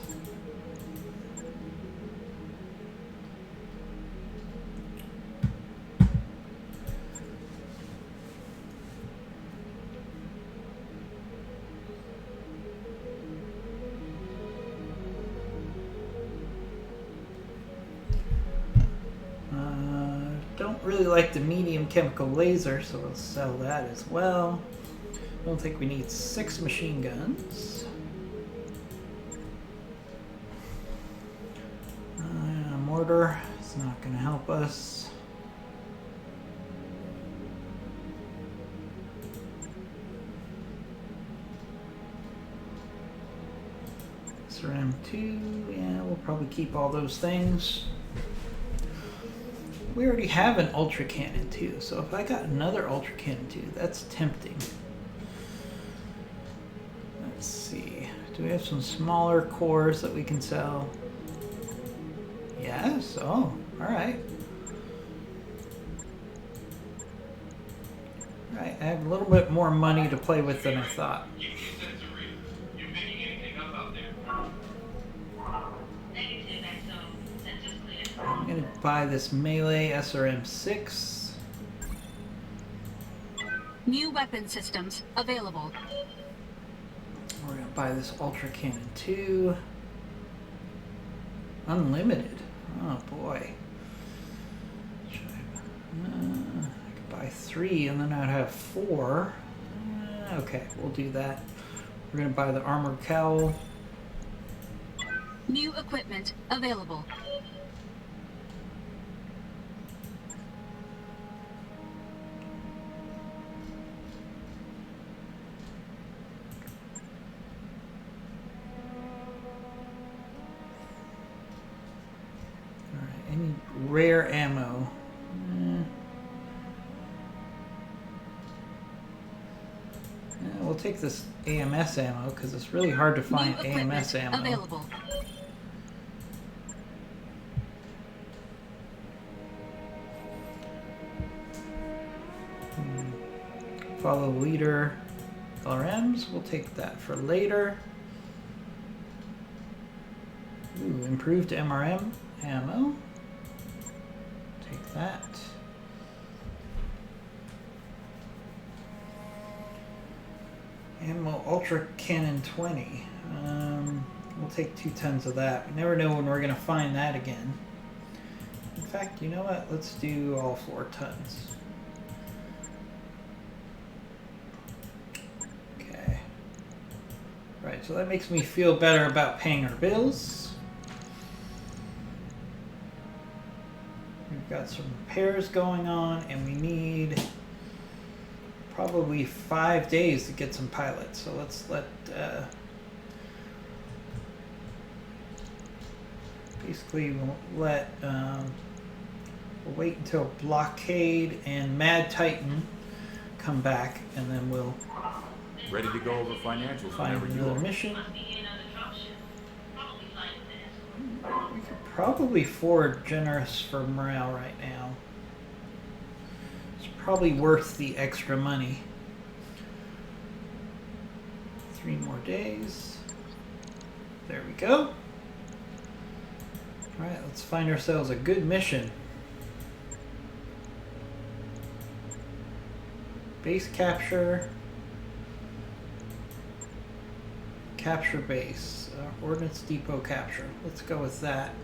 Don't really like the medium chemical laser, so we'll sell that as well. Don't think we need 6 machine guns. Mortar, it's not going to help us. SRM-2, yeah, we'll probably keep all those things. We already have an Ultra Cannon 2, so if I got another Ultra Cannon 2, that's tempting. Let's see. Do we have some smaller cores that we can sell? Yes? Oh, alright. Alright, I have a little bit more money to play with than I thought. I'm going to buy this melee SRM-6. New weapon systems available. We're going to buy this Ultra Cannon 2. Unlimited. Oh boy. I could buy 3 and then I'd have 4. Okay, we'll do that. We're going to buy the Armored Cowl. New equipment available. Any rare ammo. take this AMS ammo because it's really hard to find New equipment AMS ammo. available. Follow leader LRMs. We'll take that for later. Ooh, improved MRM ammo. Take that. Ammo Ultra Cannon 20. We'll take 2 tons of that. We never know when we're going to find that again. In fact, you know what? Let's do all 4 tons. Okay. Right, so that makes me feel better about paying our bills. We've got some repairs going on, and we need probably 5 days to get some pilots. So let's let basically we'll wait until Blockade and Mad Titan come back, and then we'll Ready to go over financials find whenever you another are. mission. We could probably afford generous for morale right now. It's probably worth the extra money. 3 more days. There we go. Alright, let's find ourselves a good mission. Base capture. Capture base. Ordnance depot capture. Let's go with that.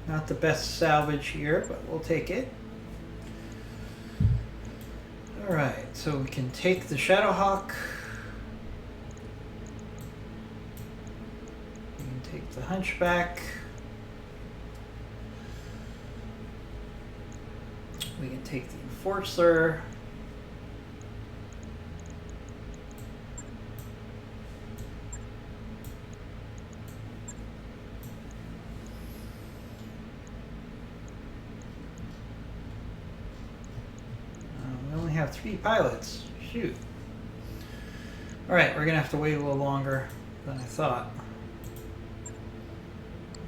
Not the best salvage here, but we'll take it. Alright, so we can take the Shadowhawk. We can take the Hunchback. We can take the Enforcer. We only have 3 pilots. Shoot. Alright, we're gonna have to wait a little longer than I thought.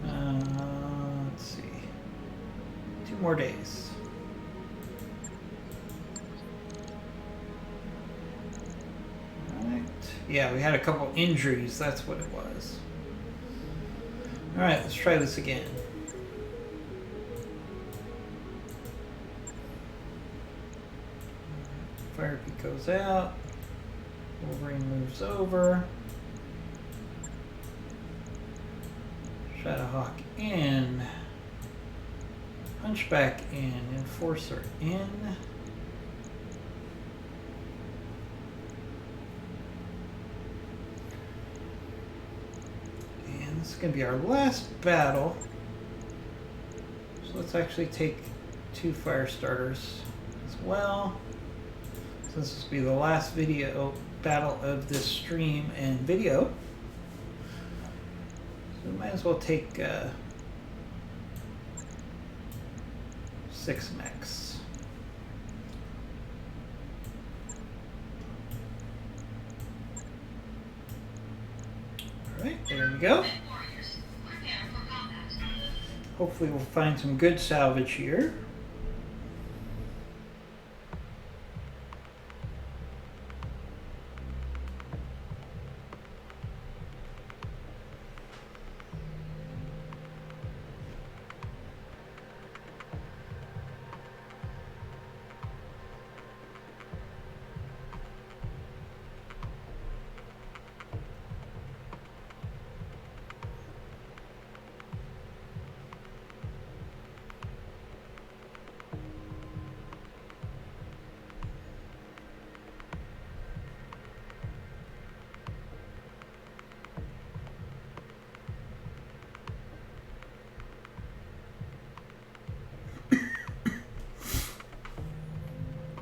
Let's see. 2 more days. Alright. Yeah, we had a couple injuries, that's what it was. Alright, let's try this again. Fire Peak goes out. Wolverine moves over. Shadowhawk in. Hunchback in. Enforcer in. And this is going to be our last battle. So let's actually take 2 fire starters as well. Since this will be the last battle of this stream and video. So we might as well take 6 mechs. Alright, there we go. Hopefully we'll find some good salvage here.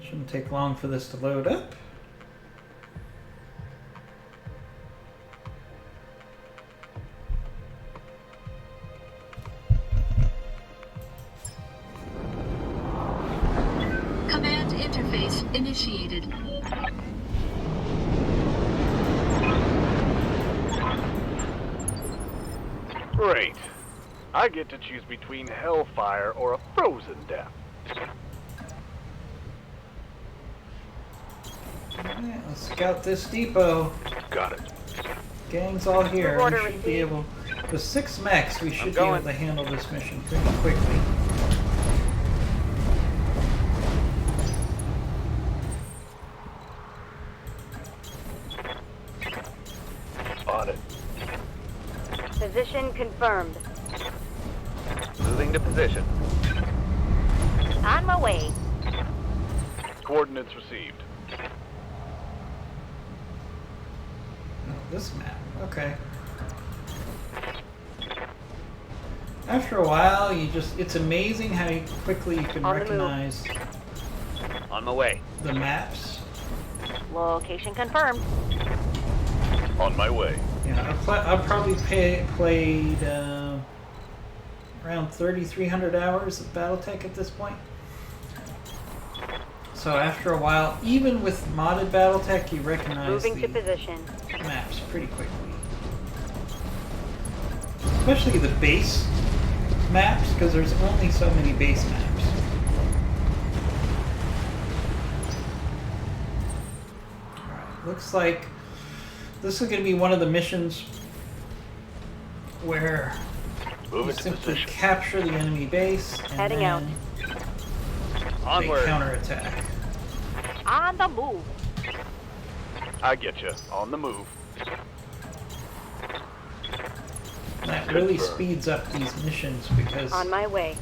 Shouldn't take long for this to load up. Command phase initiated. Great. I get to choose between hellfire or a frozen death. Alright, let's scout this depot. Got it. Gang's all here. Move order We should be received. able. With 6 mechs, we should be going. able to handle this mission pretty quickly. On it. Position confirmed. Moving to position. On my way. Coordinates received. Oh, this map. Okay. After a while, it's amazing how quickly you can On the move. recognize On my way. the maps. Location confirmed. On my way. Yeah, I've probably played around 3,300 hours of Battletech at this point. So after a while, even with modded Battletech, you recognize Moving to the position. maps pretty quickly. Especially the base maps, because there's only so many base maps. Alright, looks like this is going to be one of the missions where you Moving to simply position. capture the enemy base and Heading then out. they Onward. counterattack. On the move. I get you. On the move. That really Confirmed. speeds up these missions because On my way.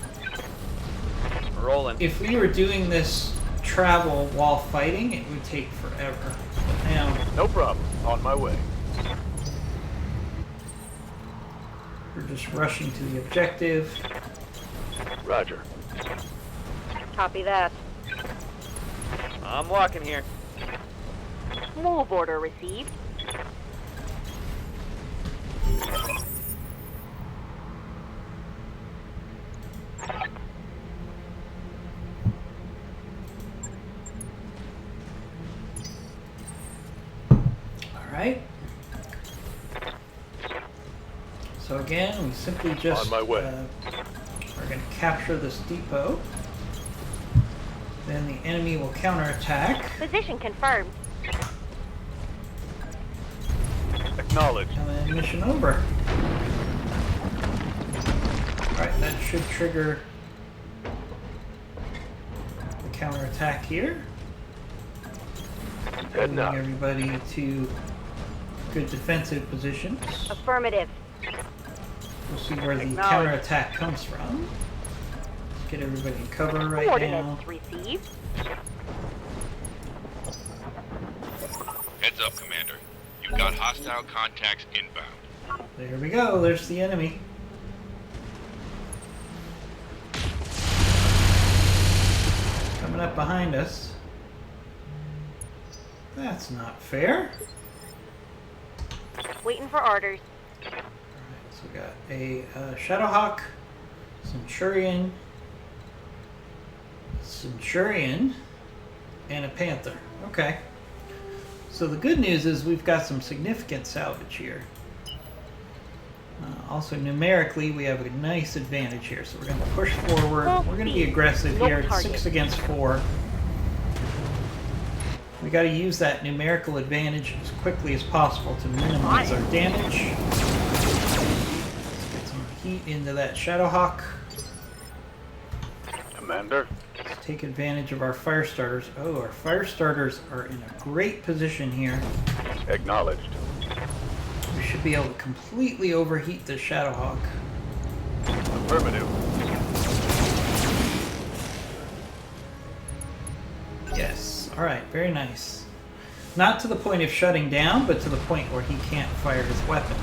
Rolling. if we were doing this travel while fighting, it would take forever. But now No problem. On my way. we're just rushing to the objective. Roger. Copy that. I'm walking here. Move order received. Alright. So again, we simply just On my way. are going to capture this depot. Then the enemy will counterattack. Position confirmed. Acknowledged. And then mission over. Alright, that should trigger the counterattack here. Heading Moving out. everybody to good defensive positions. Affirmative. We'll see where the Acknowledged. counterattack comes from. Get everybody in cover right now. Coordinates received. Heads up, Commander. You've got hostile contacts inbound. There we go, there's the enemy. Coming up behind us. That's not fair. Waiting for orders. Alright, so we got a Shadowhawk, Centurion, and a Panther. Okay. So the good news is we've got some significant salvage here. Also numerically, we have a nice advantage here. So we're going to push forward. We're going to be aggressive No here. It's target. 6 against 4. We got to use that numerical advantage as quickly as possible to minimize our damage. Let's get some heat into that Shadowhawk. Commander. Let's take advantage of our fire starters. Oh, our fire starters are in a great position here. Acknowledged. We should be able to completely overheat the Shadowhawk. Affirmative. Yes. Alright, very nice. Not to the point of shutting down, but to the point where he can't fire his weapons.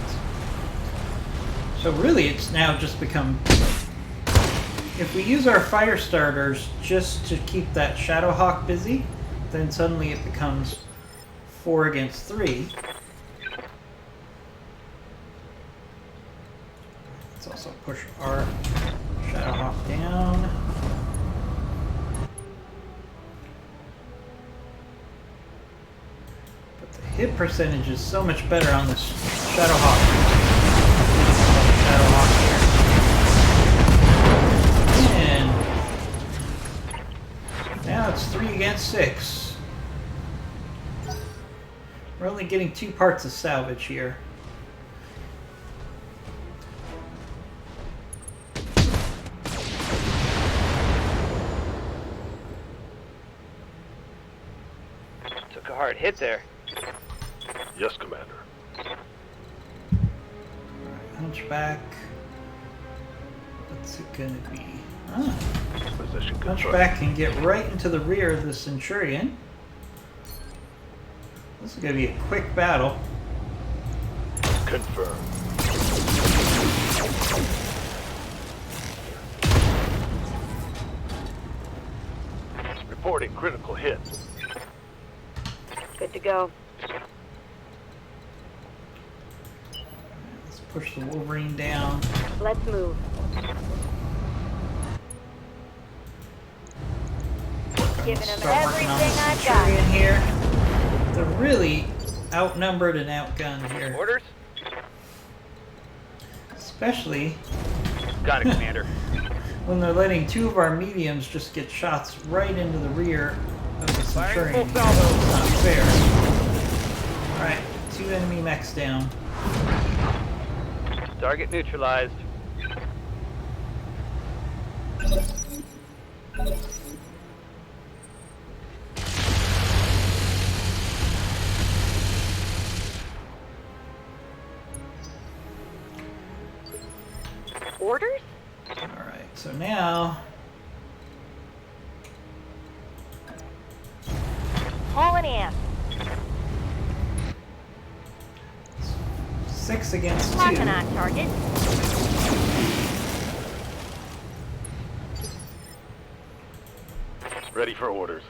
So really, it's now just become... If we use our fire starters just to keep that Shadowhawk busy, then suddenly it becomes 4 against 3. Let's also push our Shadowhawk down. hit percentage is so much better on this Shadowhawk. Shadowhawk here. And now it's 3 against 6. We're only getting 2 parts of salvage here. Took a hard hit there. Yes, Commander. Alright, Hunchback. What's it gonna be? Ah, Position confirmed. Hunchback can get right into the rear of the Centurion. This is gonna be a quick battle. Confirmed. Reporting critical hit. Good to go. Let's push the Wolverine down. Let's move. Giving them Start working on the everything I've Centurion got. here. They're really outnumbered and outgunned here. Orders? Especially Got it, Commander. when they're letting 2 of our mediums just get shots right into the rear of the Firing Centurion. full salvo. It's not fair. Alright, 2 enemy mechs down. Target neutralized. Orders? Alright, so now Hauling in. 6 against 2. Locking on target. Ready for orders.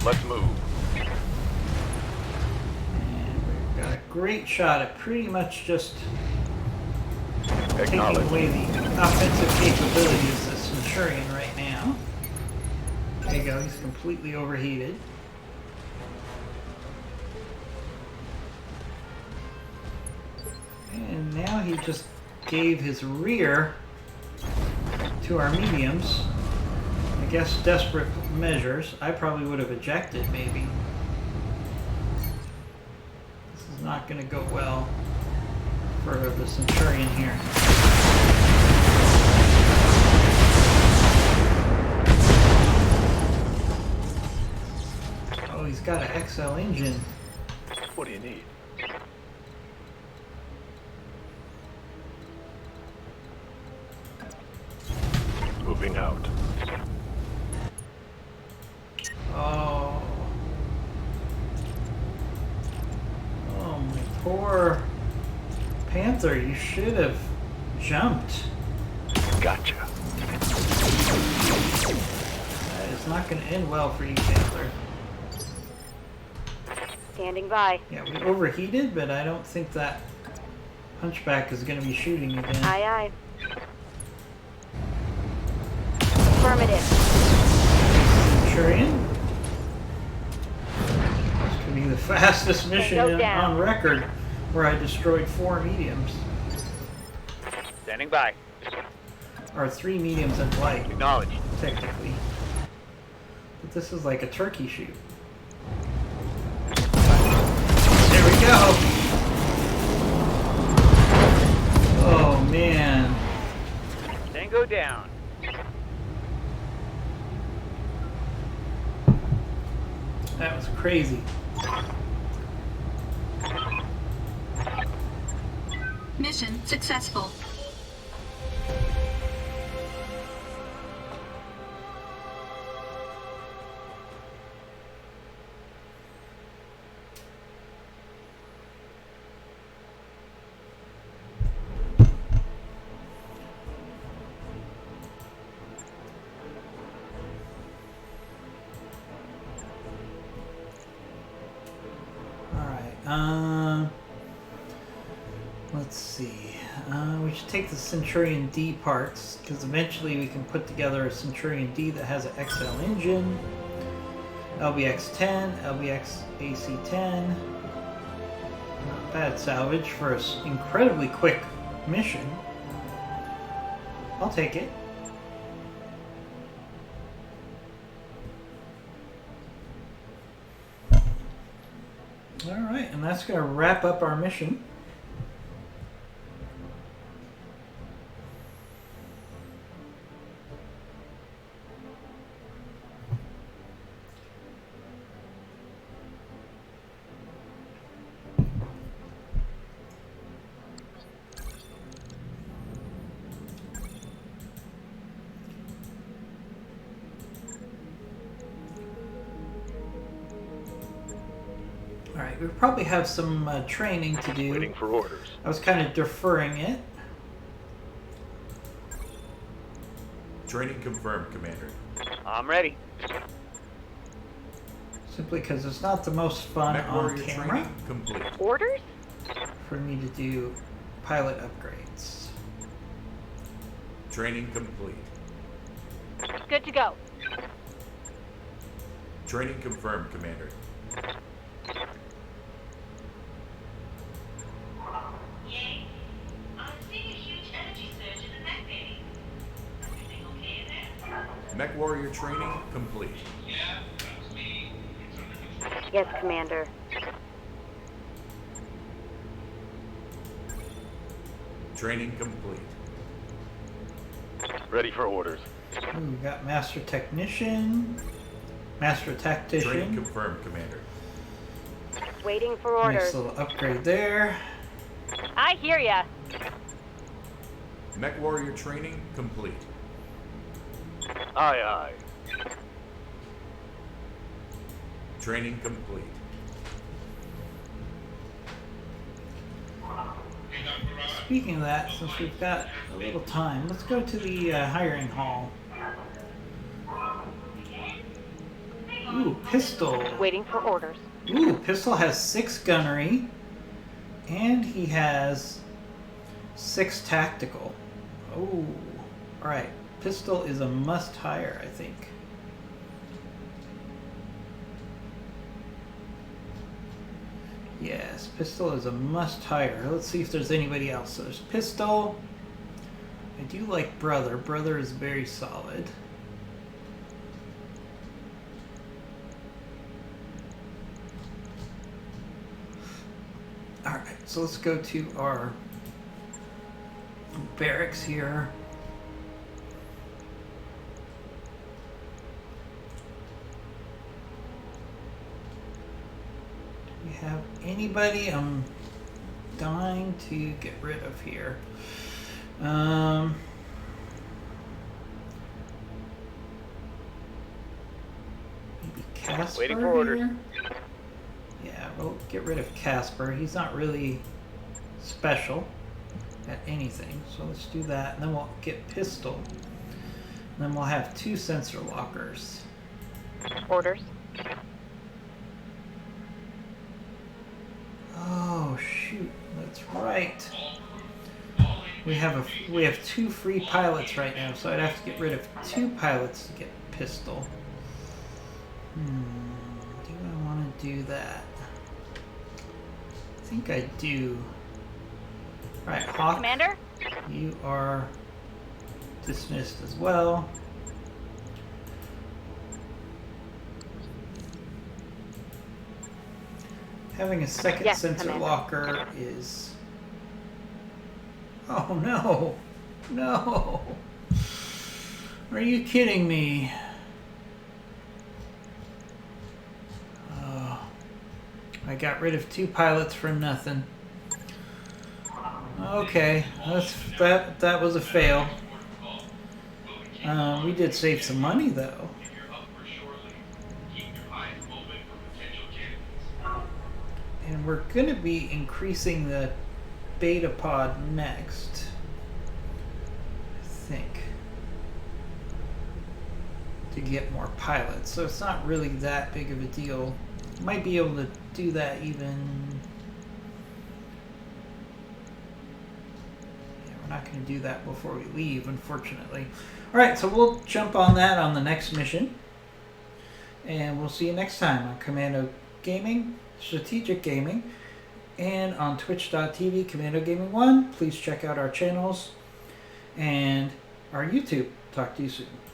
Let's move. And we've got a great shot at pretty much just taking Acknowledge. away the offensive capabilities of Centurion right now. There you go, he's completely overheated. And now he just gave his rear to our mediums. I guess desperate measures. I probably would have ejected maybe. This is not going to go well for the Centurion here. Oh, he's got an XL engine. What do you need? Moving out. Oh. Oh, my poor Panther, you should have jumped. Gotcha. That is not going to end well for you, Panther. Standing by. Yeah, we overheated, but I don't think that Hunchback is going to be shooting again. Aye, aye. Affirmative. Centurion. This could be the fastest mission go down. on record where I destroyed 4 mediums. Standing by. Or 3 mediums and light, Acknowledged. technically. But this is like a turkey shoot. There we go! Oh man. Tango down. That was crazy. Mission successful. Let's see. We should take the Centurion D parts, because eventually we can put together a Centurion D that has an XL engine. LBX-10, LBX AC-10. Not bad salvage for an incredibly quick mission. I'll take it. Alright, and that's going to wrap up our mission. Alright, we probably have some training to do. Waiting for orders. I was kind of deferring it. Training confirmed, Commander. I'm ready. Simply because it's not the most fun Mech on warrior camera training complete. Orders? for me to do pilot upgrades. Training complete. Good to go. Training confirmed, Commander. Yay. I'm seeing a huge energy surge in the mech bay. Everything okay in there? Mech warrior training complete. Yeah, that's me. It's under control. Yes, Commander. Training complete. Ready for orders. Ooh, we got Master Technician, Master Tactician. Training confirmed, Commander. Waiting for orders. Nice little upgrade there. I hear ya. Mech warrior training complete. Aye, aye. Training complete. Speaking of that, since we've got a little time, let's go to the hiring hall. Ooh, pistol. Waiting for orders. Ooh, pistol has 6 gunnery, and he has 6 tactical. Oh, all right. Pistol is a must hire, I think. Yes, pistol is a must hire. Let's see if there's anybody else. So there's pistol. I do like brother. Brother is very solid. Alright, so let's go to our barracks here. Do we have anybody I'm dying to get rid of here? Maybe Casper. Waiting for orders. Here? Yeah, we'll get rid of Casper. He's not really special at anything. So let's do that. And then we'll get Pistol. And then we'll have 2 sensor lockers. Orders. Oh shoot, that's right. We have 2 free pilots right now, so I'd have to get rid of 2 pilots to get Pistol. Do I want to do that? I think I do. Right, Hawk, Commander? you are dismissed as well. Having a second Yes, sensor Commander. locker is... Oh no! No! Are you kidding me? Oh, I got rid of 2 pilots for nothing. Okay, that was a fail. We did save some money though. And we're going to be increasing the beta pod next, I think, to get more pilots. So it's not really that big of a deal. Might be able to do that even... Yeah, we're not going to do that before we leave, unfortunately. Alright, so we'll jump on that on the next mission. And we'll see you next time on Commando Gaming, Strategic Gaming, and on twitch.tv Commando Gaming 1. Please check out our channels and our YouTube. Talk to you soon.